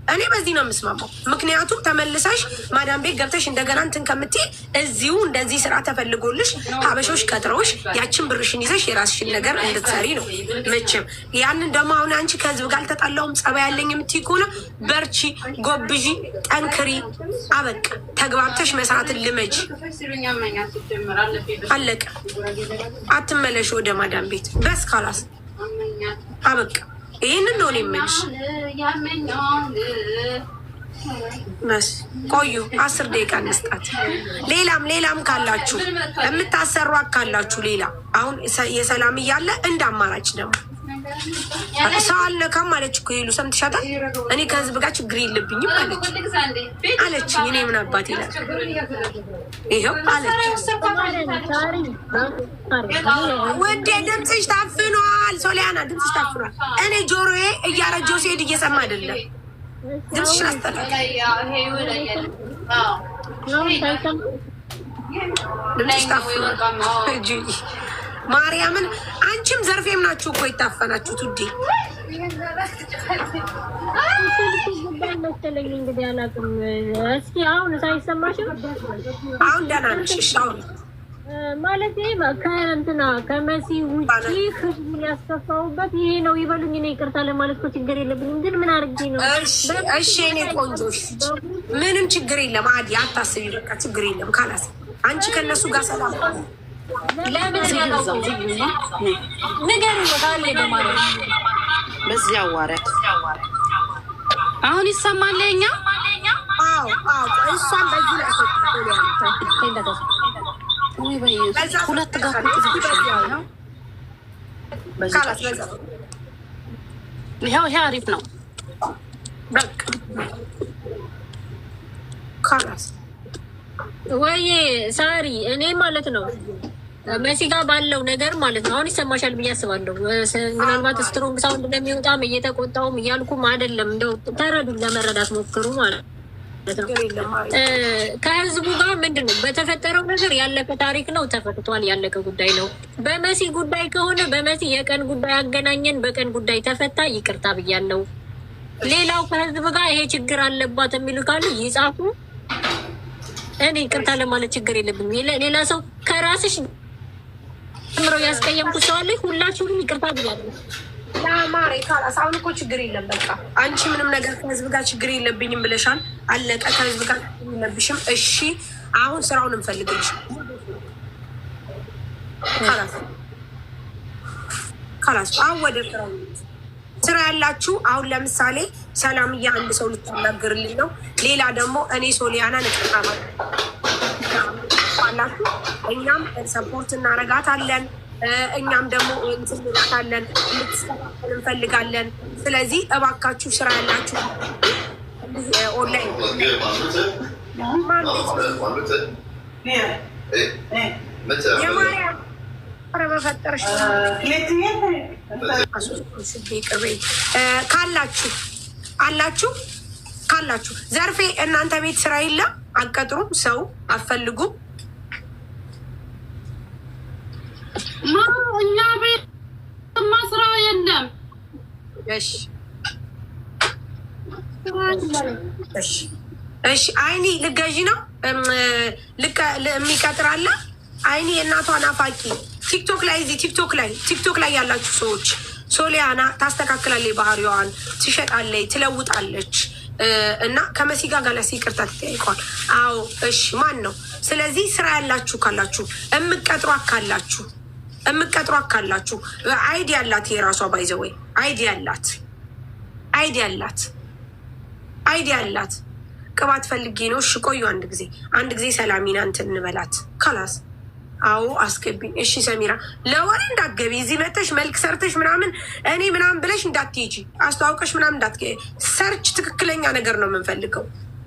እኔ በዚህ ነው የምስማማው። ምክንያቱም ተመልሰሽ ማዳም ቤት ገብተሽ እንደገና እንትን ከምትይ እዚሁ እንደዚህ ስራ ተፈልጎልሽ ሀበሾች ቀጥረውሽ ያችን ብርሽን ይዘሽ የራስሽን ነገር እንድትሰሪ ነው መቼም። ያንን ደግሞ አሁን አንቺ ከህዝብ ጋር አልተጣላሁም ጸባይ ያለኝ የምትይ ከሆነ በርቺ፣ ጎብዢ፣ ጠንክሪ። አበቃ። ተግባብተሽ መስራትን ልመጅ። አለቀ። አትመለሽ ወደ ማዳም ቤት በስ ካላስ አበቃ። ይህንን ነው የምልሽ። መስ ቆዩ 10 ደቂቃ እንስጣት። ሌላም ካላችሁ የምታሰሯት ካላችሁ ሌላ አሁን የሰላም እያለ እንደ አማራጭ ደግሞ ሰው አልነካም አለች እኮ ሄሉ ሰምተሻታል? እኔ ከህዝብ ጋር ችግር የለብኝም አለች። እኔ ምን አባት ይላል ይኸው አለች። ውዴ ድምፅሽ ታፍኗል፣ ሶሊያና ድምፅሽ ታፍኗል። እኔ ጆሮዬ እያረጀው ሲሄድ እየሰማ አይደለም። ድምፅሽን አስተካክል። ድምፅሽ ታፍኗል። ማርያምን አንቺም ዘርፌም ናችሁ እኮ የታፈናችሁት ውዴ። መሰለኝ እንግዲህ አላውቅም። እስኪ አሁን ሳይሰማሽም አሁን ደህና ነሽ? እሺ አሁን ማለት ከእንትና ከመሲ ውጪ ህዝቡን ያስከፋውበት ይሄ ነው ይበሉኝ። እኔ ይቅርታ ለማለት እኮ ችግር የለብኝም፣ ግን ምን አድርጌ ነው? እሺ እኔ ቆንጆሽ ምንም ችግር የለም። አዲ አታስቢ፣ በቃ ችግር የለም። ካላስ አንቺ ከነሱ ጋር ሰላም ለምን ያለው ነገር ይወጣል በማለት በዚህ አዋራት አሁን ይሰማል ለኛ። አዎ እሷን በዚህ ላይ ሁለት ጋር ይሄ አሪፍ ነው። በቃ ካላስ ወይ ሳሪ እኔ ማለት ነው መሲ ጋር ባለው ነገር ማለት ነው። አሁን ይሰማሻል ብዬ አስባለሁ። ምናልባት ስትሮንግ ሳውንድ እንደሚወጣም እየተቆጣውም እያልኩም አይደለም። እንደው ተረዱኝ፣ ለመረዳት ሞክሩ ማለት ነው። ከህዝቡ ጋር ምንድን ነው በተፈጠረው ነገር ያለፈ ታሪክ ነው፣ ተፈጥቷል፣ ያለቀ ጉዳይ ነው። በመሲ ጉዳይ ከሆነ በመሲ የቀን ጉዳይ አገናኘን፣ በቀን ጉዳይ ተፈታ፣ ይቅርታ ብያለሁ። ሌላው ከህዝብ ጋር ይሄ ችግር አለባት የሚሉ ካሉ ይጻፉ። እኔ ይቅርታ ለማለት ችግር የለብኝም። ሌላ ሰው ከራስሽ ምሮ ያስቀየምኩት ሰው አለ። ሁላችሁም ይቅርታ ብያለሁ። ለማሬ ካላስ አሁን እኮ ችግር የለም። በቃ አንቺ ምንም ነገር ከህዝብ ጋር ችግር የለብኝም ብለሻል። አለቀ። ከህዝብ ጋር የለብሽም። እሺ አሁን ስራውን እንፈልግልሽ። ካላስ አሁን ወደ ስራ ያላችሁ አሁን ለምሳሌ ሰላምዬ አንድ ሰው ልትናገርልኝ ነው። ሌላ ደግሞ እኔ ሶሊያና ንቅጣማ አላችሁ። እኛም ሰፖርት እናረጋታለን። እኛም ደግሞ እንትንላታለን፣ እንድትስተካከል እንፈልጋለን። ስለዚህ እባካችሁ ስራ ያላችሁ ኦንላይን የማርያም ኧረ በፈጠረሽ ካላችሁ ዘርፌ እናንተ ቤት ስራ የለም፣ አትቀጥሩም፣ ሰው አትፈልጉም። እኛ ቤት ስራ የለም። እሺ አይኒ ልገዢ ነው የሚቀጥራለ። አይኒ የእናቷ ናፋቂ ቲክቶክ ላይ ያላችሁ ሰዎች ሶሊያና ታስተካክላለች፣ ባህሪዋን ትሸጣለች፣ ትለውጣለች እና ከመሲ ጋር ጋላሲ ይቅርታ ትጠይቀዋል። አዎ እሺ ማን ነው? ስለዚህ ስራ ያላችሁ ካላችሁ የምትቀጥሩ አካላችሁ አይዲ ያላት የራሷ ባይዘወይ አይዲ ያላት ቅባት ፈልጌ ነው። እሺ ቆዩ አንድ ጊዜ ሰላሚና እንትን እንበላት ካላስ አዎ አስገቢኝ። እሺ ሰሚራ ለወሬ እንዳትገቢ፣ እዚህ መተሽ መልክ ሰርተሽ ምናምን እኔ ምናምን ብለሽ እንዳትሄጂ፣ አስተዋውቀሽ ምናምን እንዳትገቢ። ሰርች ትክክለኛ ነገር ነው የምንፈልገው።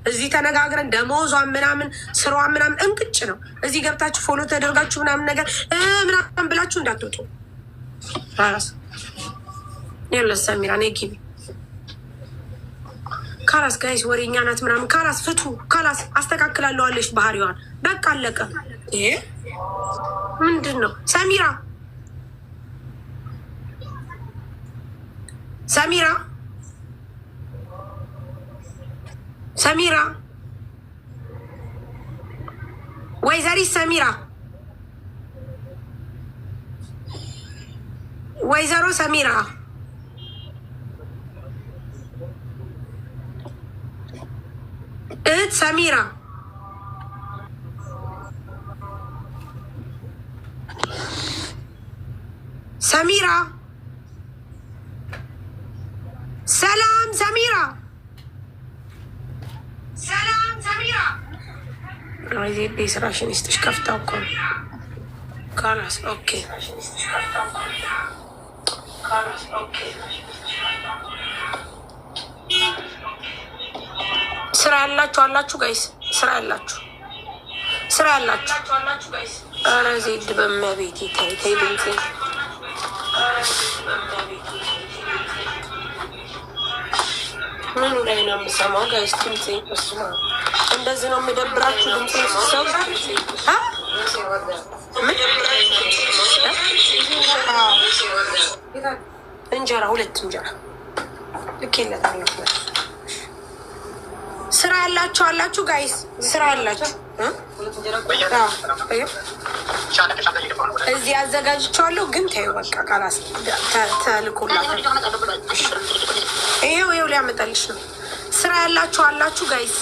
እዚህ ተነጋግረን ደሞዟን ምናምን ስራዋን ምናምን እንቅጭ ነው። እዚህ ገብታችሁ ፎሎ ተደርጋችሁ ምናምን ነገር ምናምን ብላችሁ እንዳትወጡ። ራስ የለ ሰሚራ ነ ጊቢ ካላስ ጋይስ ወሬኛ ናት ምናምን ካላስ ፍቱ ካላስ አስተካክላለዋለች ባህሪዋን። በቃ አለቀ። ይሄ ምንድን ነው? ሰሚራ ወይዘሪት ወይዘሮ ሰሚራ እህት ሰሚራ ሰላም ሰሚራ ዜቤ ስራሽን ይስጥሽ። ከፍታ እኮ ካላስ ኦኬ ስራ ያላችሁ አላችሁ ጋይስ? ስራ ያላችሁ ኧረ ዜድ በመቤት ታይ ድምፅ ምኑ ላይ ነው የምሰማው ጋይስ? ድምፅ እንደዚህ ነው የሚደብራችሁ? ድምፅ ሲሰው እንጀራ 2 እንጀራ ልኬለታለሁ። ስራ ያላችሁ አላችሁ ጋይስ? ስራ ያላችሁ እዚህ አዘጋጅቼዋለሁ፣ ግን ተይው በቃ ካላስ ተልኮላታል። ይኸው ሊያመጣልሽ ነው። ስራ ያላችሁ አላችሁ ጋይስ?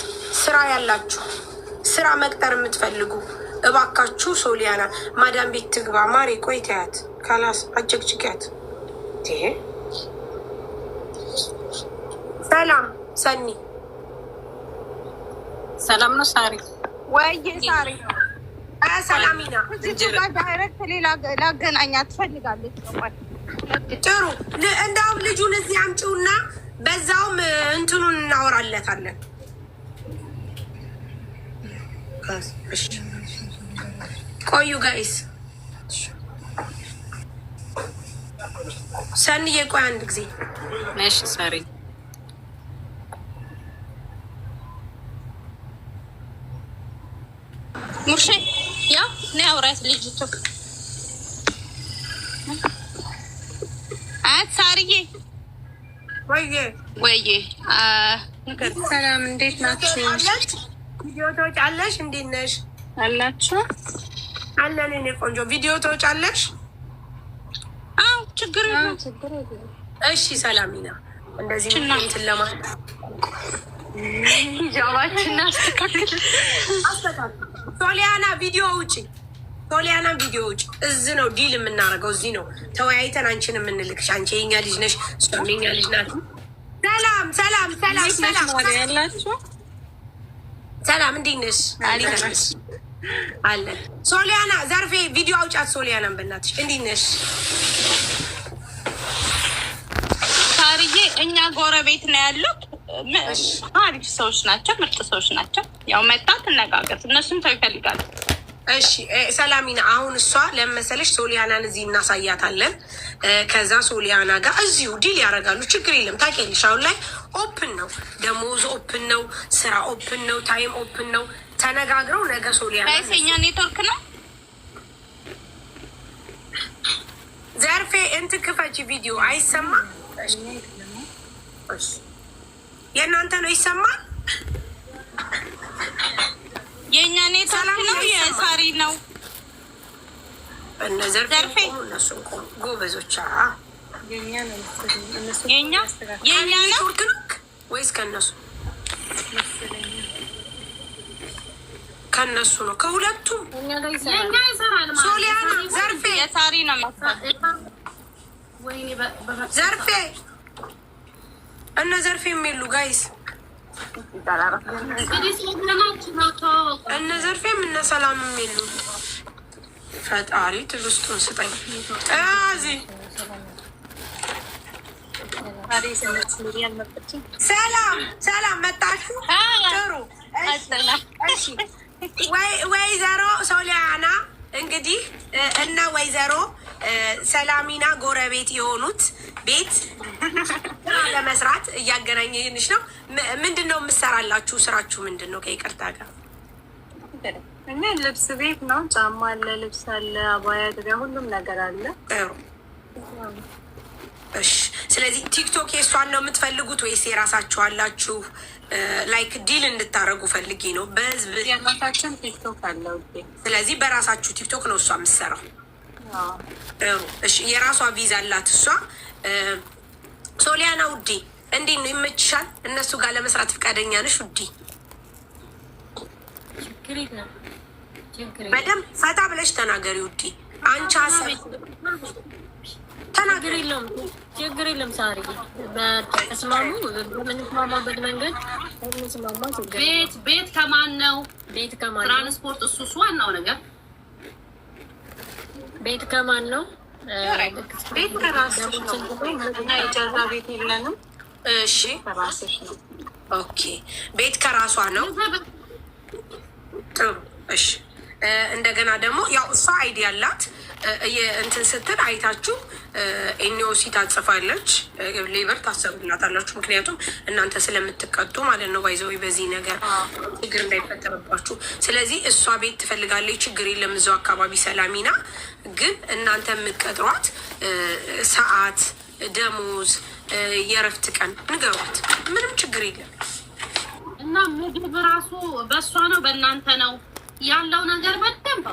ስራ ያላችሁ ስራ መቅጠር የምትፈልጉ እባካችሁ ሶሊያና ማዳም ቤት ትግባ። ማሬ ቆይ ተያት ካላስ አጨቅጭቂያት። ሰላም ሰኒ፣ ሰላም ነው ሳሪ? ወይዬ ሳሪ ሰላሚና ዳይሬክት ላገናኛት ትፈልጋለች። ጥሩ። እንደውም ልጁን እዚህ አምጪውና በዛውም እንትኑን እናወራለታለን። ቆዩ ጋይስ። ሰንዬ ቆይ አንድ ጊዜ። እሺ ሳሪ ሙርሼ ያው ነይ አውራት ልጅቱ ሳርዬ ወይዬ ሰላም፣ እንዴት ናችሁ? ቪዲዮ ተወጫለሽ? እንዴት ነሽ? አላችሁ? አለን እኔ ቆንጆ። ቪዲዮ ተወጫለሽ? አዎ፣ ችግር የለም። እሺ ሰላሚና፣ እንደዚህ እንትን ለማለት ጃባችን አስተካክል። ሶሊያና ቪዲዮ ውጪ፣ ሶሊያና ቪዲዮ ውጪ። እዚህ ነው ዲል የምናደርገው፣ እዚህ ነው ተወያይተን አንቺን የምንልክሽ። አንቺ የኛ ልጅ ነሽ፣ እሷም የኛ ልጅ ናት። ሰላም ሰላም ሰላም ሰላም ያላችሁ ሰላም፣ እንዴት ነሽ? አለን። ሶሊያና ዘርፌ ቪዲዮ አውጫት። ሶሊያናን በእናትሽ እንዴት ነሽ? ሳርዬ እኛ ጎረቤት ነው ያሉት። አሪፍ ሰዎች ናቸው፣ ምርጥ ሰዎች ናቸው። ያው መጣ ትነጋገር፣ እነሱም ሰው ይፈልጋሉ። እሺ ሰላሚና፣ አሁን እሷ ለመሰለሽ ሶሊያናን እዚህ እናሳያታለን። ከዛ ሶሊያና ጋር እዚሁ ዲል ያደርጋሉ። ችግር የለም። ታውቂያለሽ አሁን ላይ ኦፕን ነው፣ ደሞዝ ኦፕን ነው፣ ስራ ኦፕን ነው፣ ታይም ኦፕን ነው። ተነጋግረው ነገ ሶሊያና የኛ ኔትወርክ ነው። ዘርፌ እንትን ክፈች። ቪዲዮ አይሰማም? የእናንተ ነው ይሰማል? የእኛ ኔትወርክ ነው የሳሪ ነው። እነ ዘርፌ እነሱ ጎበዞች። የኛ ነው ወይስ ከነሱ? ከነሱ ነው፣ ከሁለቱም። ሶሊያና ዘርፌ የሳሪ ነው። ዘርፌ እነ ዘርፌ የሚሉ ጋይስ እነ ዘርፌም እነ ሰላም የሚሉ ፈጣሪ ትዕግስቱን ስጠኝ። ሰላም ሰላም መጣችሁ። ጥሩ። ወይዘሮ ሶሊያና እንግዲህ እነ ወይዘሮ ሰላሚና ጎረቤት የሆኑት ቤት ለመስራት እያገናኘንሽ ነው። ምንድን ነው የምሰራላችሁ? ስራችሁ ምንድን ነው? ከይቅርታ ጋር እኔ ልብስ ቤት ነው። ጫማ አለ፣ ልብስ አለ፣ አባያ፣ ድሪያ፣ ሁሉም ነገር አለ። ጥሩ። እሺ፣ ስለዚህ ቲክቶክ የእሷን ነው የምትፈልጉት ወይስ የራሳችሁ አላችሁ? ላይክ ዲል እንድታደርጉ ፈልጊ ነው። በህዝብ የራሳችን ቲክቶክ አለ። ስለዚህ በራሳችሁ ቲክቶክ ነው እሷ የምትሰራው። ጥሩ። እሺ፣ የራሷ ቪዛ አላት እሷ። ሶሊያና ውዴ እንዴት ነው? ይመችሻል? እነሱ ጋር ለመስራት ፈቃደኛ ነሽ ውዴ? በደንብ ፈታ ብለሽ ተናገሪ ውዴ። አንቺ ተናገሪ። ችግር የለም ሳሪ፣ በተስማሙ በምንስማማበት መንገድ እንስማማ። ቤት ከማን ነው? ቤት ከማን ነው? ትራንስፖርት፣ እሱ ዋናው ነገር። ቤት ከማን ነው? ቤት ከራስሽ ነው እና የጀርባ ቤት የለንም። እሺ ከራስሽ ነው። ኦኬ ቤት ከራሷ ነው። ጥሩ እሺ። እንደገና ደግሞ ያው እሷ አይዲ ያላት እንትን ስትል አይታችሁ ኤንኦሲ ታጽፋለች፣ ሌበር ታሰሩላታላችሁ። ምክንያቱም እናንተ ስለምትቀጡ ማለት ነው። ባይዘው በዚህ ነገር ችግር እንዳይፈጠርባችሁ። ስለዚህ እሷ ቤት ትፈልጋለች፣ ችግር የለም እዛው አካባቢ ሰላሚና። ግን እናንተ የምትቀጥሯት ሰዓት፣ ደሞዝ፣ የእረፍት ቀን ንገሯት። ምንም ችግር የለም። እና ምግብ ራሱ በእሷ ነው በእናንተ ነው ያለው ነገር በደንብ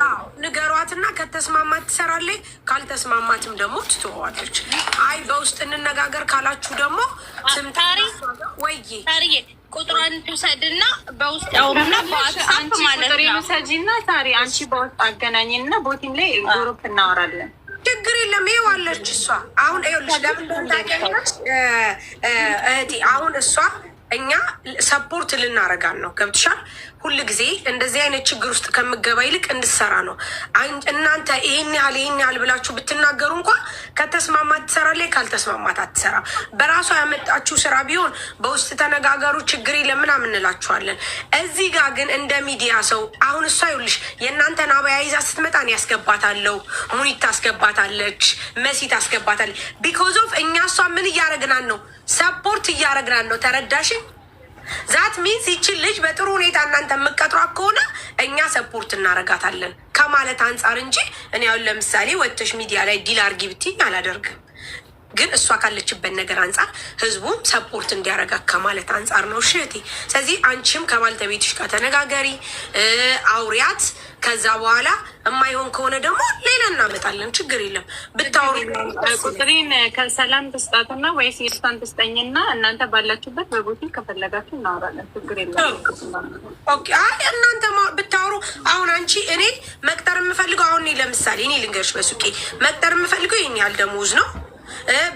ንገሯትና ከተስማማት ትሰራለች፣ ካልተስማማትም ደግሞ ትተዋለች። አይ በውስጥ እንነጋገር ካላችሁ ደግሞ ታሪዬ ቁጥሯን ትውሰድና በውስጥ ያውሩና በአንቺ ማለት ነው ውሰጂና ታሪ አንቺ በውስጥ አገናኝና ቦቲም ላይ ግሩፕ እናወራለን። ችግር የለም። ይዋለች እሷ አሁን ይኸውልሽ፣ ለምን ታውቂያለሽ እህቴ፣ አሁን እሷ እኛ ሰፖርት ልናረጋን ነው። ገብትሻል? ሁል ጊዜ እንደዚህ አይነት ችግር ውስጥ ከምገባ ይልቅ እንድሰራ ነው። እናንተ ይሄን ያህል ብላችሁ ብትናገሩ እንኳን ከተስማማት ትሰራለች፣ ካልተስማማት አትሰራ። በራሷ ያመጣችሁ ስራ ቢሆን በውስጥ ተነጋገሩ፣ ችግር የለም ምናምን እንላችኋለን። እዚህ ጋር ግን እንደ ሚዲያ ሰው አሁን እሷ ይኸውልሽ የእናንተን አበያ ይዛ ስትመጣ እኔ ያስገባታለሁ፣ ሙኒት ታስገባታለች፣ መሲ ታስገባታለች። ቢኮዝ ኦፍ እኛ እሷ ምን እያረግናን ነው? ሰፖርት እያረግናን ነው። ተረዳሽኝ? ዛት ሚንስ ይችን ልጅ በጥሩ ሁኔታ እናንተ የምትቀጥሯት ከሆነ እኛ ሰፖርት እናረጋታለን ከማለት አንጻር እንጂ እኔ አሁን ለምሳሌ ወጥተሽ ሚዲያ ላይ ዲል አርጊ ብትይኝ አላደርግም። ግን እሷ ካለችበት ነገር አንጻር ህዝቡም ሰፖርት እንዲያረጋት ከማለት አንጻር ነው። እሺ። ስለዚህ አንቺም ከባልተቤትሽ ጋር ተነጋገሪ፣ አውሪያት። ከዛ በኋላ የማይሆን ከሆነ ደግሞ ሌላ እናመጣለን። ችግር የለም። ብታወሩ ቁጥሬን ከሰላም ትስጣትና ወይስ የስታን ትስጠኝና እናንተ ባላችሁበት በቦቲ ከፈለጋችሁ እናወራለን። ችግር የለም። ኦኬ። አይ እናንተ ብታወሩ አሁን አንቺ እኔ መቅጠር የምፈልገው አሁን ለምሳሌ እኔ ልንገርሽ፣ በሱቄ መቅጠር የምፈልገው ይሄን ያህል ደሞዝ ነው፣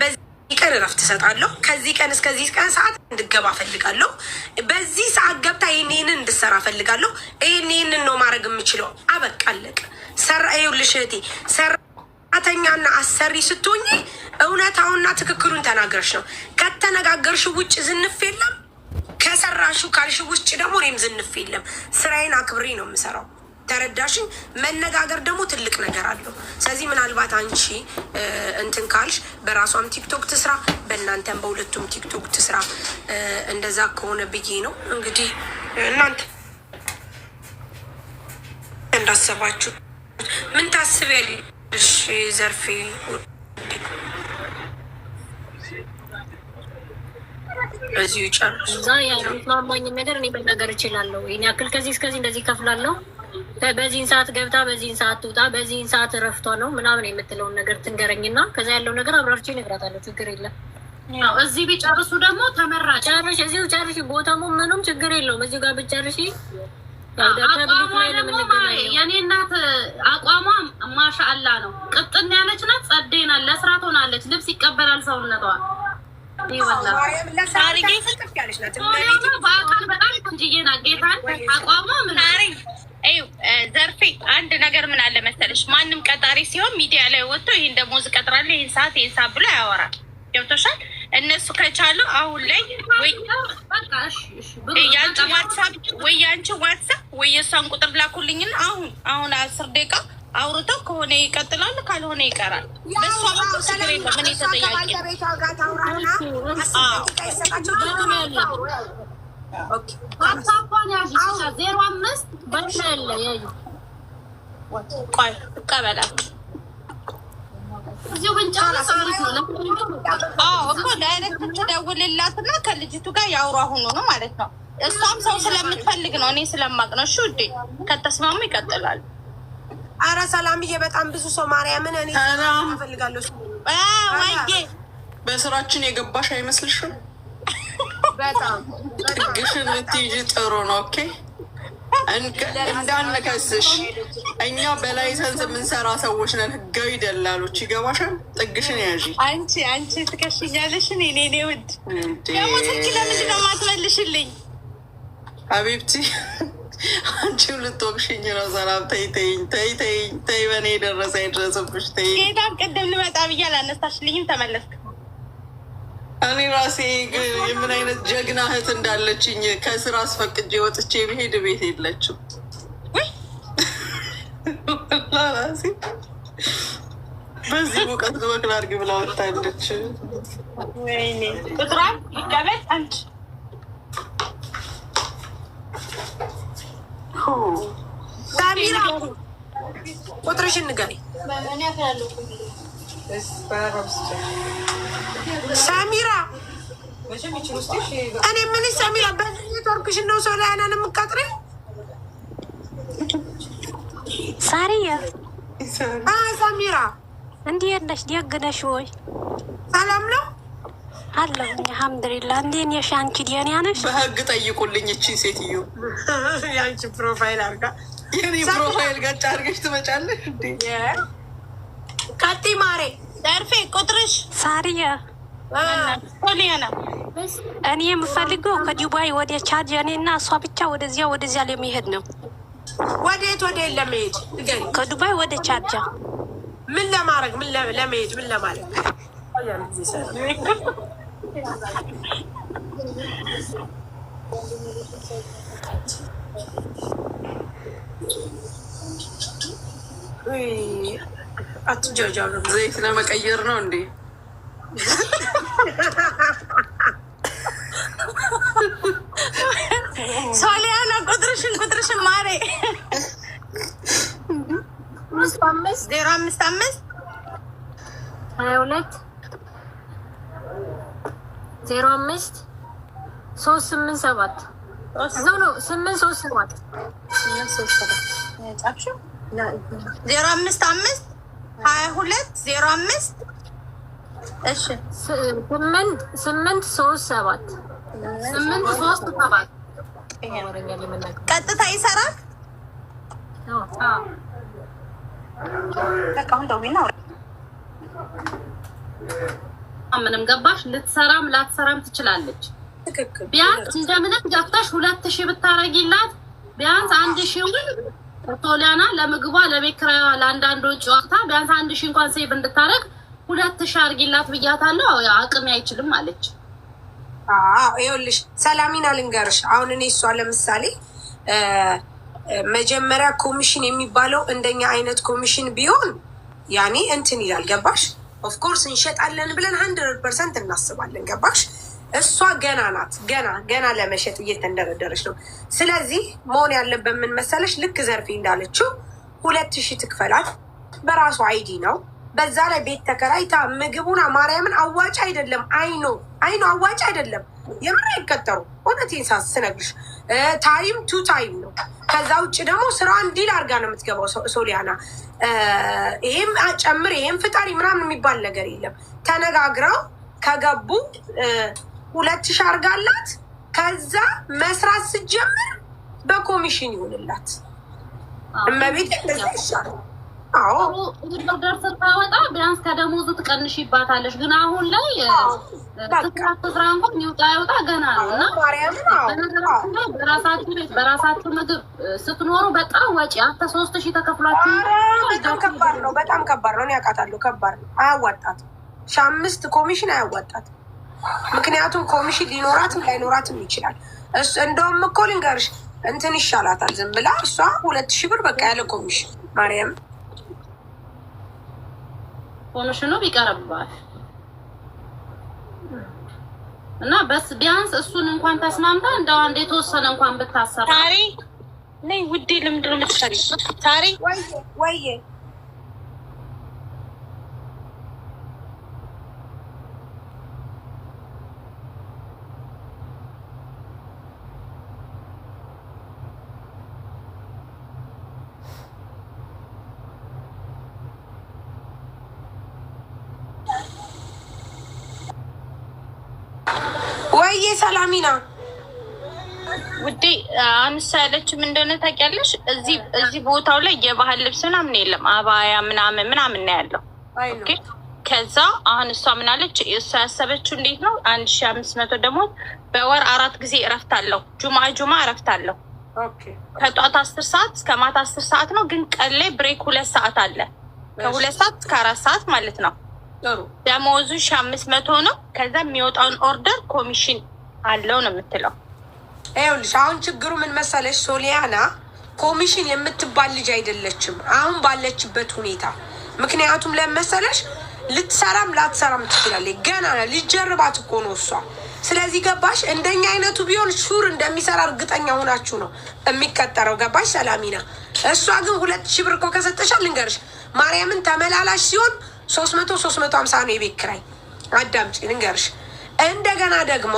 በዚህ ቀን እረፍት እሰጣለሁ፣ ከዚህ ቀን እስከዚህ ቀን ሰዓት እንድገባ ፈልጋለሁ፣ በዚህ ሰዓት ገብታ ይህንን እንድሰራ ፈልጋለሁ፣ ይህንን ነው ማድረግ የምችለው። አበቃለቅ። ሰራ ይኸውልሽ እህቴ፣ ሰራተኛና አሰሪ ስትሆኚ እውነታውና ትክክሉን ተናገርሽ ነው። ከተነጋገርሽ ውጭ ዝንፍ የለም፣ ከሰራሹ ካልሽ ውጭ ደግሞ እኔም ዝንፍ የለም። ስራዬን አክብሬ ነው የምሰራው። ተረዳሽኝ? መነጋገር ደግሞ ትልቅ ነገር አለው። ስለዚህ ምናልባት አንቺ እንትን ካልሽ በራሷም ቲክቶክ ትስራ፣ በእናንተም በሁለቱም ቲክቶክ ትስራ። እንደዛ ከሆነ ብዬ ነው እንግዲህ እናንተ እንዳሰባችሁ። ምን ታስቢያለሽ ዘርፌ? እዚሁ ጨርሱ። እዛ ያሉት ነገር እኔ መናገር እችላለሁ። ይህን ያክል ከዚህ እስከዚህ እንደዚህ ከፍላለሁ፣ በዚህን ሰዓት ገብታ በዚህን ሰዓት ትውጣ፣ በዚህን ሰዓት እረፍቷ ነው ምናምን የምትለውን ነገር ትንገረኝና ከዛ ያለው ነገር አብራርቼ እነግራታለሁ። ችግር የለም። እዚህ ቢጨርሱ ደግሞ ተመራጭ ጨርሽ፣ እዚሁ ጨርሽ። ቦታሙ ምኑም ችግር የለውም። እዚሁ ጋር ብጨርሺ የኔ እናት አቋሟ ማሻአላ ነው። ቅጥና ያለች ናት፣ ጸዴ ናት፣ ለስራ ትሆናለች። ልብስ ይቀበላል ሰውነቷ። በአካል በጣም ቆንጅዬ ናት። ጌታን አቋሟ ምን ዘርፌ አንድ ነገር ምን አለ መሰለሽ፣ ማንም ቀጣሪ ሲሆን ሚዲያ ላይ ወጥቶ ይህን ደሞዝ እቀጥራለሁ ይህን ሰዓት ብሎ ያወራል። ገብቶሻል? እነሱ ከቻሉ አሁን ላይ ያንቺ ዋትሳፕ ወይ የእሷን ቁጥር ላኩልኝና አሁን 10 ደቂቃ አውርተው ከሆነ ይቀጥላል፣ ካልሆነ ይቀራል። በሷ በኩል ችግር የለም። ምን ተጠያቂ ቆይ እቀበላት እኮ ዳይሬክት ትደውልላትና ከልጅቱ ጋር ያውሩ አሁኑ ነው ማለት ነው። እሷም ሰው ስለምትፈልግ ነው፣ እኔ ስለማቅ ነው። እሺ ውዴ፣ ከተስማሙ ይቀጥላሉ። አረ ሰላምዬ፣ በጣም ብዙ ሰው ማርያምን እኔ እፈልጋለሁ። ወይዬ በስራችን የገባሽ አይመስልሽም? በጣም ጥግሽን ብትይዥ ጥሩ ነው። ኦኬ እንዳንከስሽ፣ እኛ በላይሰንስ የምንሰራ ሰዎች ነን፣ ህጋዊ ደላሎች። ይገባሻል? ጥግሽን ያዥ። አንቺ ትከሽኛለሽን? ኔ ውድ ደግሞ ስልክ ለምንድን ነው የማትመልሽልኝ? ሀቢብቲ አንቺው ልትወቅሽኝ ነው። ሰላም ተይ ተይኝ፣ ተይ ተይኝ፣ ተይ በእኔ የደረሰ አይድረስብሽ። ተይ ጌታን ቅድም ልመጣ ብዬ አላነሳሽልኝም፣ ተመለስክ። እኔ ራሴ የምን አይነት ጀግና እህት እንዳለችኝ ከስራ አስፈቅጄ ወጥቼ ብሄድ ቤት የለችም። ራሴ በዚህ ሙቀት ወክል አድርግ ብላ ወጣለች። ወይኔ ቁጥሯን ይቀበል አንቺ ሳሚራ ቁጥርሽን ንገሪኝ። ሳሚራ እኔ ምን ሳሚራ በዚህ ኔትወርክሽን ነው ሶሊያናን የምትቀጥሪው? ሳሪያ ሳሚራ እንዴት ነሽ? ደግ ነሽ ወይ? ሰላም ነው አለሁ አልሐምዱሊላህ። እንዴት ነሽ አንቺ? ደህና ነሽ? በህግ ጠይቁልኝ እቺን ሴትዮ። የአንቺ ፕሮፋይል አድርጋ የኔ ፕሮፋይል ጋር አድርገሽ ትመጫለሽ እንዴ? ቀጥይ ማሬ። ዘርፌ ቁጥርሽ? ሳሪያ ሶሊያና እኔ የምፈልገው ከዱባይ ወደ ቻድ እኔና እሷ ብቻ ወደዚያ ለመሄድ ነው። ወዴት ለመሄድ ንገሪኝ። ከዱባይ ወደ ቻድ ምን ለማድረግ? ምን ለመሄድ? ምን ለማለት? አትጃጃሉ። ዘይት ለመቀየር ነው እንዴ? ሶሊያና ቁጥርሽን ማሬ 555 055 22 05 387 ነው 837 ጻፍሽው 055 22 05 እሺ 837 ቀጥታ ይሰራል። ምንም ገባሽ? ልትሰራም ላትሰራም ትችላለች። ቢያንስ እንደምንም ገብተሽ 2000 ብታረጊላት ቢያንስ 1000 ሶሊያና ለምግቧ ለቤት ኪራይዋ ለአንዳንድ ወጪ ወቅታ ቢያንስ 1000 እንኳን ሴቭ እንድታረግ 2000 አርጊላት ብያታለሁ። አቅሜ አይችልም አለች። ይኸውልሽ ሰላሚና ልንገርሽ። አሁን እኔ እሷ ለምሳሌ መጀመሪያ ኮሚሽን የሚባለው እንደኛ አይነት ኮሚሽን ቢሆን ያኔ እንትን ይላል። ገባሽ? ኦፍኮርስ እንሸጣለን ብለን 100% እናስባለን። ገባሽ? እሷ ገና ናት። ገና ለመሸጥ እየተንደረደረች ነው። ስለዚህ መሆን ያለበት ምን መሰለሽ? ልክ ዘርፌ እንዳለችው 2000 ትክፈላት። በራሷ አይዲ ነው። በዛ ላይ ቤት ተከራይታ ምግቡና ማርያምን አዋጭ አይደለም። አይኖ አዋጭ አይደለም። የምን አይቀጠሩ እውነቴን ስነግርሽ ታይም ቱ ታይም ነው። ከዛ ውጭ ደግሞ ስራዋን ዲል አድርጋ ነው የምትገባው ሶሊያና። ይሄም ጨምር ይሄም ፍጣሪ ምናምን የሚባል ነገር የለም። ተነጋግረው ከገቡ 2000 አርጋላት። ከዛ መስራት ስትጀምር በኮሚሽን ይሆንላት። እመቤት እንደዛ ይሻላል። ኦርደር ስታወጣ ቢያንስ ከደሞዙ ትቀንሽባታለሽ። ግን አሁን ላይ ስራ እንኳን ይውጣ ገና ነው እና በራሳችሁ ቤት በራሳችሁ ምግብ ስትኖሩ በጣም ወጪ 3000 ተከፍሏችሁ በጣም ከባድ ነው። በጣም ከባድ ነው። እኔ አውቃታለሁ። ከባድ ነው። አያዋጣትም። 5 ኮሚሽን አያዋጣትም። ምክንያቱም ኮሚሽን ሊኖራትም ላይኖራትም ይችላል። እንደውም እኮ ልንገርሽ እንትን ይሻላታል። ዝም ብላ እሷ 2000 ብር በቃ ያለ ኮሚሽን ማርያም ኮሚሽኑ ቢቀርባል እና በስ ቢያንስ እሱን እንኳን ተስማምታ እንደው አንዴ የተወሰነ እንኳን ብታሰራ። ታሪ ነይ ውዴ፣ ለምንድን ነው የምትሰሪው? ታሪ ወይዬ ወይዬ ሰላሚና ውዴ አንሳ ያለችው ምን እንደሆነ ታውቂያለሽ? እዚህ ቦታው ላይ የባህል ልብስ ምናምን የለም፣ አባያ ምናምን ነው ያለው። ኦኬ ከዛ አሁን እሷ ምን አለች? እሷ ያሰበችው እንዴት ነው 1500 ደግሞ በወር 4 ጊዜ እረፍት አለው። ጁማ እረፍት አለው። ከጧት 10 ሰዓት እስከ ማታ 10 ሰዓት ነው። ግን ቀን ላይ ብሬክ 2 ሰዓት አለ። ከ2 ሰዓት እስከ 4 ሰዓት ማለት ነው። ደሞዙ 500 ነው። ከዛ የሚወጣውን ኦርደር ኮሚሽን አለው ነው የምትለው። ይኸውልሽ አሁን ችግሩ ምን መሰለሽ ሶሊያና ኮሚሽን የምትባል ልጅ አይደለችም አሁን ባለችበት ሁኔታ። ምክንያቱም ለመሰለሽ ልትሰራም ላትሰራም ትችላለች። ገና ሊጀርባት እኮ ነው እሷ። ስለዚህ ገባሽ? እንደኛ አይነቱ ቢሆን ሹር እንደሚሰራ እርግጠኛ ሆናችሁ ነው የሚቀጠረው። ገባሽ ሰላሚና? እሷ ግን 2000 ብር እኮ ከሰጠሻል ልንገርሽ ማርያምን ተመላላሽ ሲሆን 350 ነው የቤት ኪራይ። አዳምጪ ልንገርሽ። እንደገና ደግሞ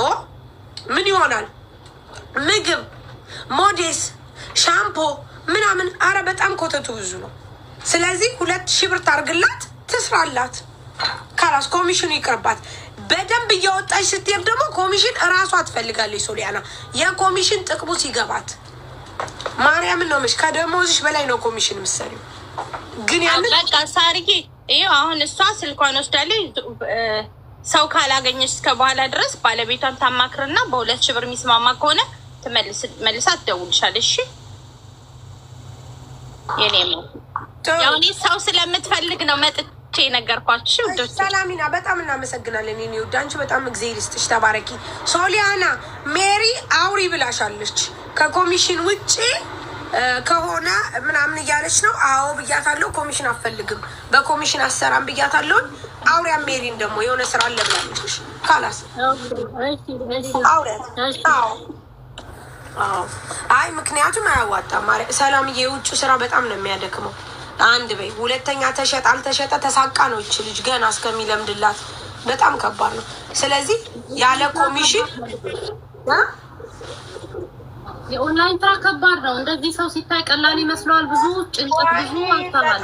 ምን ይሆናል ምግብ፣ ሞዴስ፣ ሻምፖ ምናምን። አረ በጣም ኮተቱ ብዙ ነው። ስለዚህ 2000 ብር ታርግላት ትስራላት። ካላስ ኮሚሽኑ ይቅርባት። በደንብ እያወጣች ስትሄድ ደግሞ ኮሚሽን እራሷ ትፈልጋለች ሶሊያና። የኮሚሽን ጥቅሙ ሲገባት ማርያምን ነው ምሽ ከደሞዝሽ በላይ ነው ኮሚሽን ምሰሪው። ግን ያንን በቃ ሳርዬ ይኸው አሁን እሷ ስልኳን ወስዳለች። ሰው ካላገኘች እስከ በኋላ ድረስ ባለቤቷን ታማክርና በ2000 ብር የሚስማማ ከሆነ መልሳ ትደውልሻለሽ። እሺ የኔም ያው እኔ ሰው ስለምትፈልግ ነው መጥቼ ነገርኳችሁ። ውዶች ሰላሚና በጣም እናመሰግናለን። እኔ ውድ አንቺ በጣም እግዚአብሔር ይስጥሽ ተባረኪ። ሶሊያና ሜሪ አውሪ ብላሻለች ከኮሚሽን ውጪ ከሆነ ምናምን እያለች ነው። አዎ ብያታለሁ። ኮሚሽን አፈልግም በኮሚሽን አሰራም ብያታለሁ። አውሪያ ሜሪን ደግሞ የሆነ ስራ አለ ብላለች። ካላስ አውሪያት። አዎ አይ ምክንያቱም አያዋጣም ማለት ሰላምዬ፣ የውጭ ስራ በጣም ነው የሚያደክመው። አንድ በይ ሁለተኛ ተሸጠ አልተሸጠ ተሳቃ ነው እቺ ልጅ ገና እስከሚለምድላት በጣም ከባድ ነው። ስለዚህ ያለ ኮሚሽን የኦንላይን ስራ ከባድ ነው። እንደዚህ ሰው ሲታይ ቀላል ይመስለዋል። ብዙ ጭንቀት፣ ብዙ አስተማሪ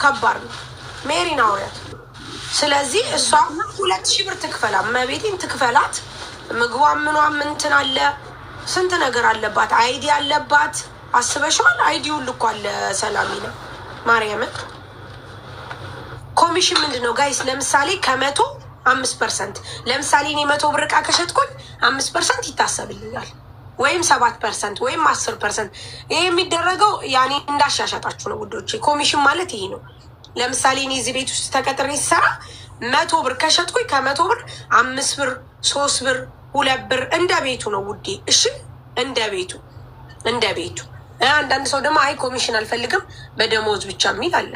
ከባድ ነው። ሜሪን አውሪያት። ስለዚህ እሷ 2000 ብር ትክፈላ፣ መቤቴን ትክፈላት። ምግቧን ምኗም እንትን አለ፣ ስንት ነገር አለባት። አይዲ አለባት። አስበሽዋል? አይዲውን ልኮ አለ ሰላሚና ማርያምን። ኮሚሽን ምንድን ነው ጋይስ? ለምሳሌ ከ100 5%። ለምሳሌ እኔ 100 ብር ዕቃ ከሸጥኩኝ 5% ይታሰብልኛል፣ ወይም 7% ወይም 10%። ይሄ የሚደረገው ያኔ እንዳሻሻጣችሁ ነው ውዶቼ። ኮሚሽን ማለት ይሄ ነው። ለምሳሌ እኔ እዚህ ቤት ውስጥ ተቀጥሬ ሲሰራ 100 ብር ከሸጥኩኝ ከ100 ብር 5 ብር 3 ብር 2 ብር እንደ ቤቱ ነው ውዴ። እሺ እንደ ቤቱ እንደ ቤቱ። አንዳንድ ሰው ደግሞ አይ ኮሚሽን አልፈልግም በደሞዝ ብቻ የሚል አለ።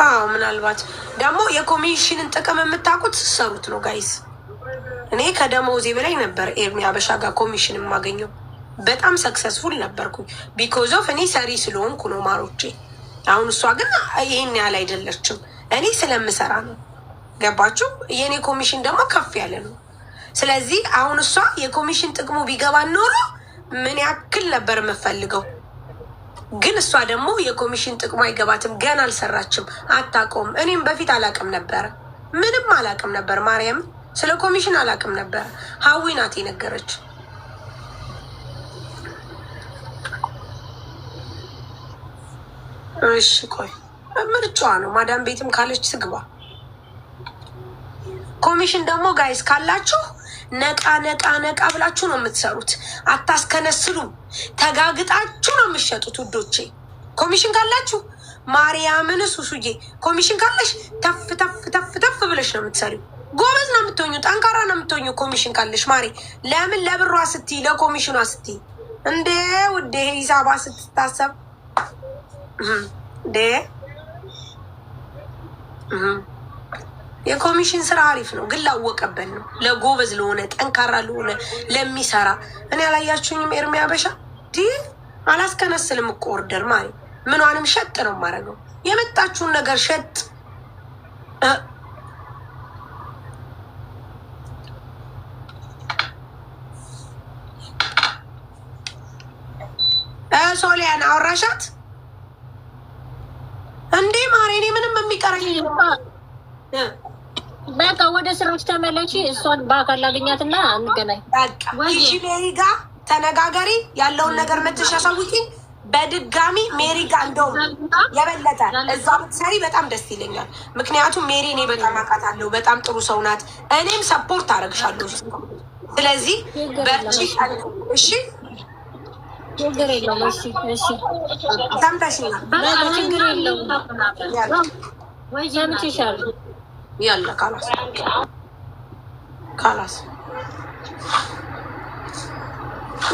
አዎ ምናልባት ደግሞ የኮሚሽንን ጥቅም የምታውቁት ሰሩት ነው ጋይስ። እኔ ከደሞዜ በላይ ነበር ኤርሚ አበሻ ጋር ኮሚሽን የማገኘው። በጣም ሰክሰስፉል ነበርኩኝ ቢኮዝ ኦፍ እኔ ሰሪ ስለሆንኩ ነው ማሮቼ። አሁን እሷ ግን ይህን ያህል አይደለችም። እኔ ስለምሰራ ነው። ገባችሁ? የእኔ ኮሚሽን ደግሞ ከፍ ያለ ነው። ስለዚህ አሁን እሷ የኮሚሽን ጥቅሙ ቢገባ ኖሮ ምን ያክል ነበር የምፈልገው። ግን እሷ ደግሞ የኮሚሽን ጥቅሙ አይገባትም። ገና አልሰራችም፣ አታውቀውም። እኔም በፊት አላውቅም ነበረ፣ ምንም አላውቅም ነበር። ማርያም ስለ ኮሚሽን አላውቅም ነበረ። ሀዊ ናት የነገረች። እሺ ቆይ ምርጫዋ ነው። ማዳም ቤትም ካለች ትግባ። ኮሚሽን ደግሞ ጋይስ ካላችሁ ነቃ ነቃ ነቃ ብላችሁ ነው የምትሰሩት። አታስከነስሉም። ተጋግጣችሁ ነው የምትሸጡት ውዶቼ። ኮሚሽን ካላችሁ ማርያምን ሱሱዬ ኮሚሽን ካለሽ ተፍ ተፍ ተፍ ተፍ ብለሽ ነው የምትሰሪው። ጎበዝ ነው የምትሆኙ፣ ጠንካራ ነው የምትሆኙ ኮሚሽን ካለሽ ማሪ። ለምን ለብሯ ስትይ ለኮሚሽኗ ስትይ እንዴ ውዴ ሂሳባ ስትታሰብ እንዴ የኮሚሽን ስራ አሪፍ ነው፣ ግን ላወቀበት ነው። ለጎበዝ ለሆነ ጠንካራ ለሆነ ለሚሰራ። እኔ አላያችሁኝም? ኤርሚ አበሻ አላስከነስልም እኮ ኦርደር ማሪ። ምኗንም ሸጥ ነው የማደርገው። የመጣችሁን ነገር ሸጥ። ሶሊያን አወራሻት እንዴ ማሪ? እኔ ምንም የሚቀረኝ በቃ ወደ ስራዎች ተመለሺ። እሷን በአካል ላገኛትና እንገናኝ። በቃ ሜሪ ጋር ተነጋገሪ። ያለውን ነገር መተሽ አሳውቂኝ። በድጋሚ ሜሪ ጋር እንደውም የበለጠ እዛ ብትሰሪ በጣም ደስ ይለኛል። ምክንያቱም ሜሪ እኔ በጣም አውቃታለሁ፣ በጣም ጥሩ ሰው ናት። እኔም ሰፖርት አደርግሻለሁ። ስለዚህ በርቺ። እሺ ችግር የለውም። እሺ እሺ ሰምተሽኛል? ችግር የለውም። ወይ ሰምቼሻለሁ። ያለ ካላስ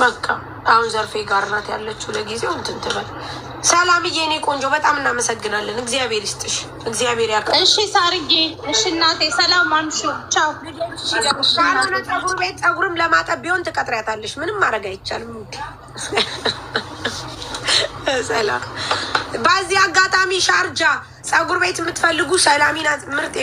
በቃ አሁን ዘርፌ ጋር ናት ያለችው። ለጊዜው እንትን ትበል። ሰላምዬ እኔ ቆንጆ በጣም እናመሰግናለን። እግዚአብሔር ይስጥሽ፣ እግዚአብሔር ያውቃል። እሺ ሳርጌ፣ እሺ እናቴ፣ ሰላም አምሹ። ቻው። ካልሆነ ፀጉር ቤት ፀጉርም ለማጠብ ቢሆን ትቀጥሪያታለሽ። ምንም ማድረግ አይቻልም። ሰላም። በዚህ አጋጣሚ ሻርጃ ፀጉር ቤት የምትፈልጉ ሰላሚና ምርጥ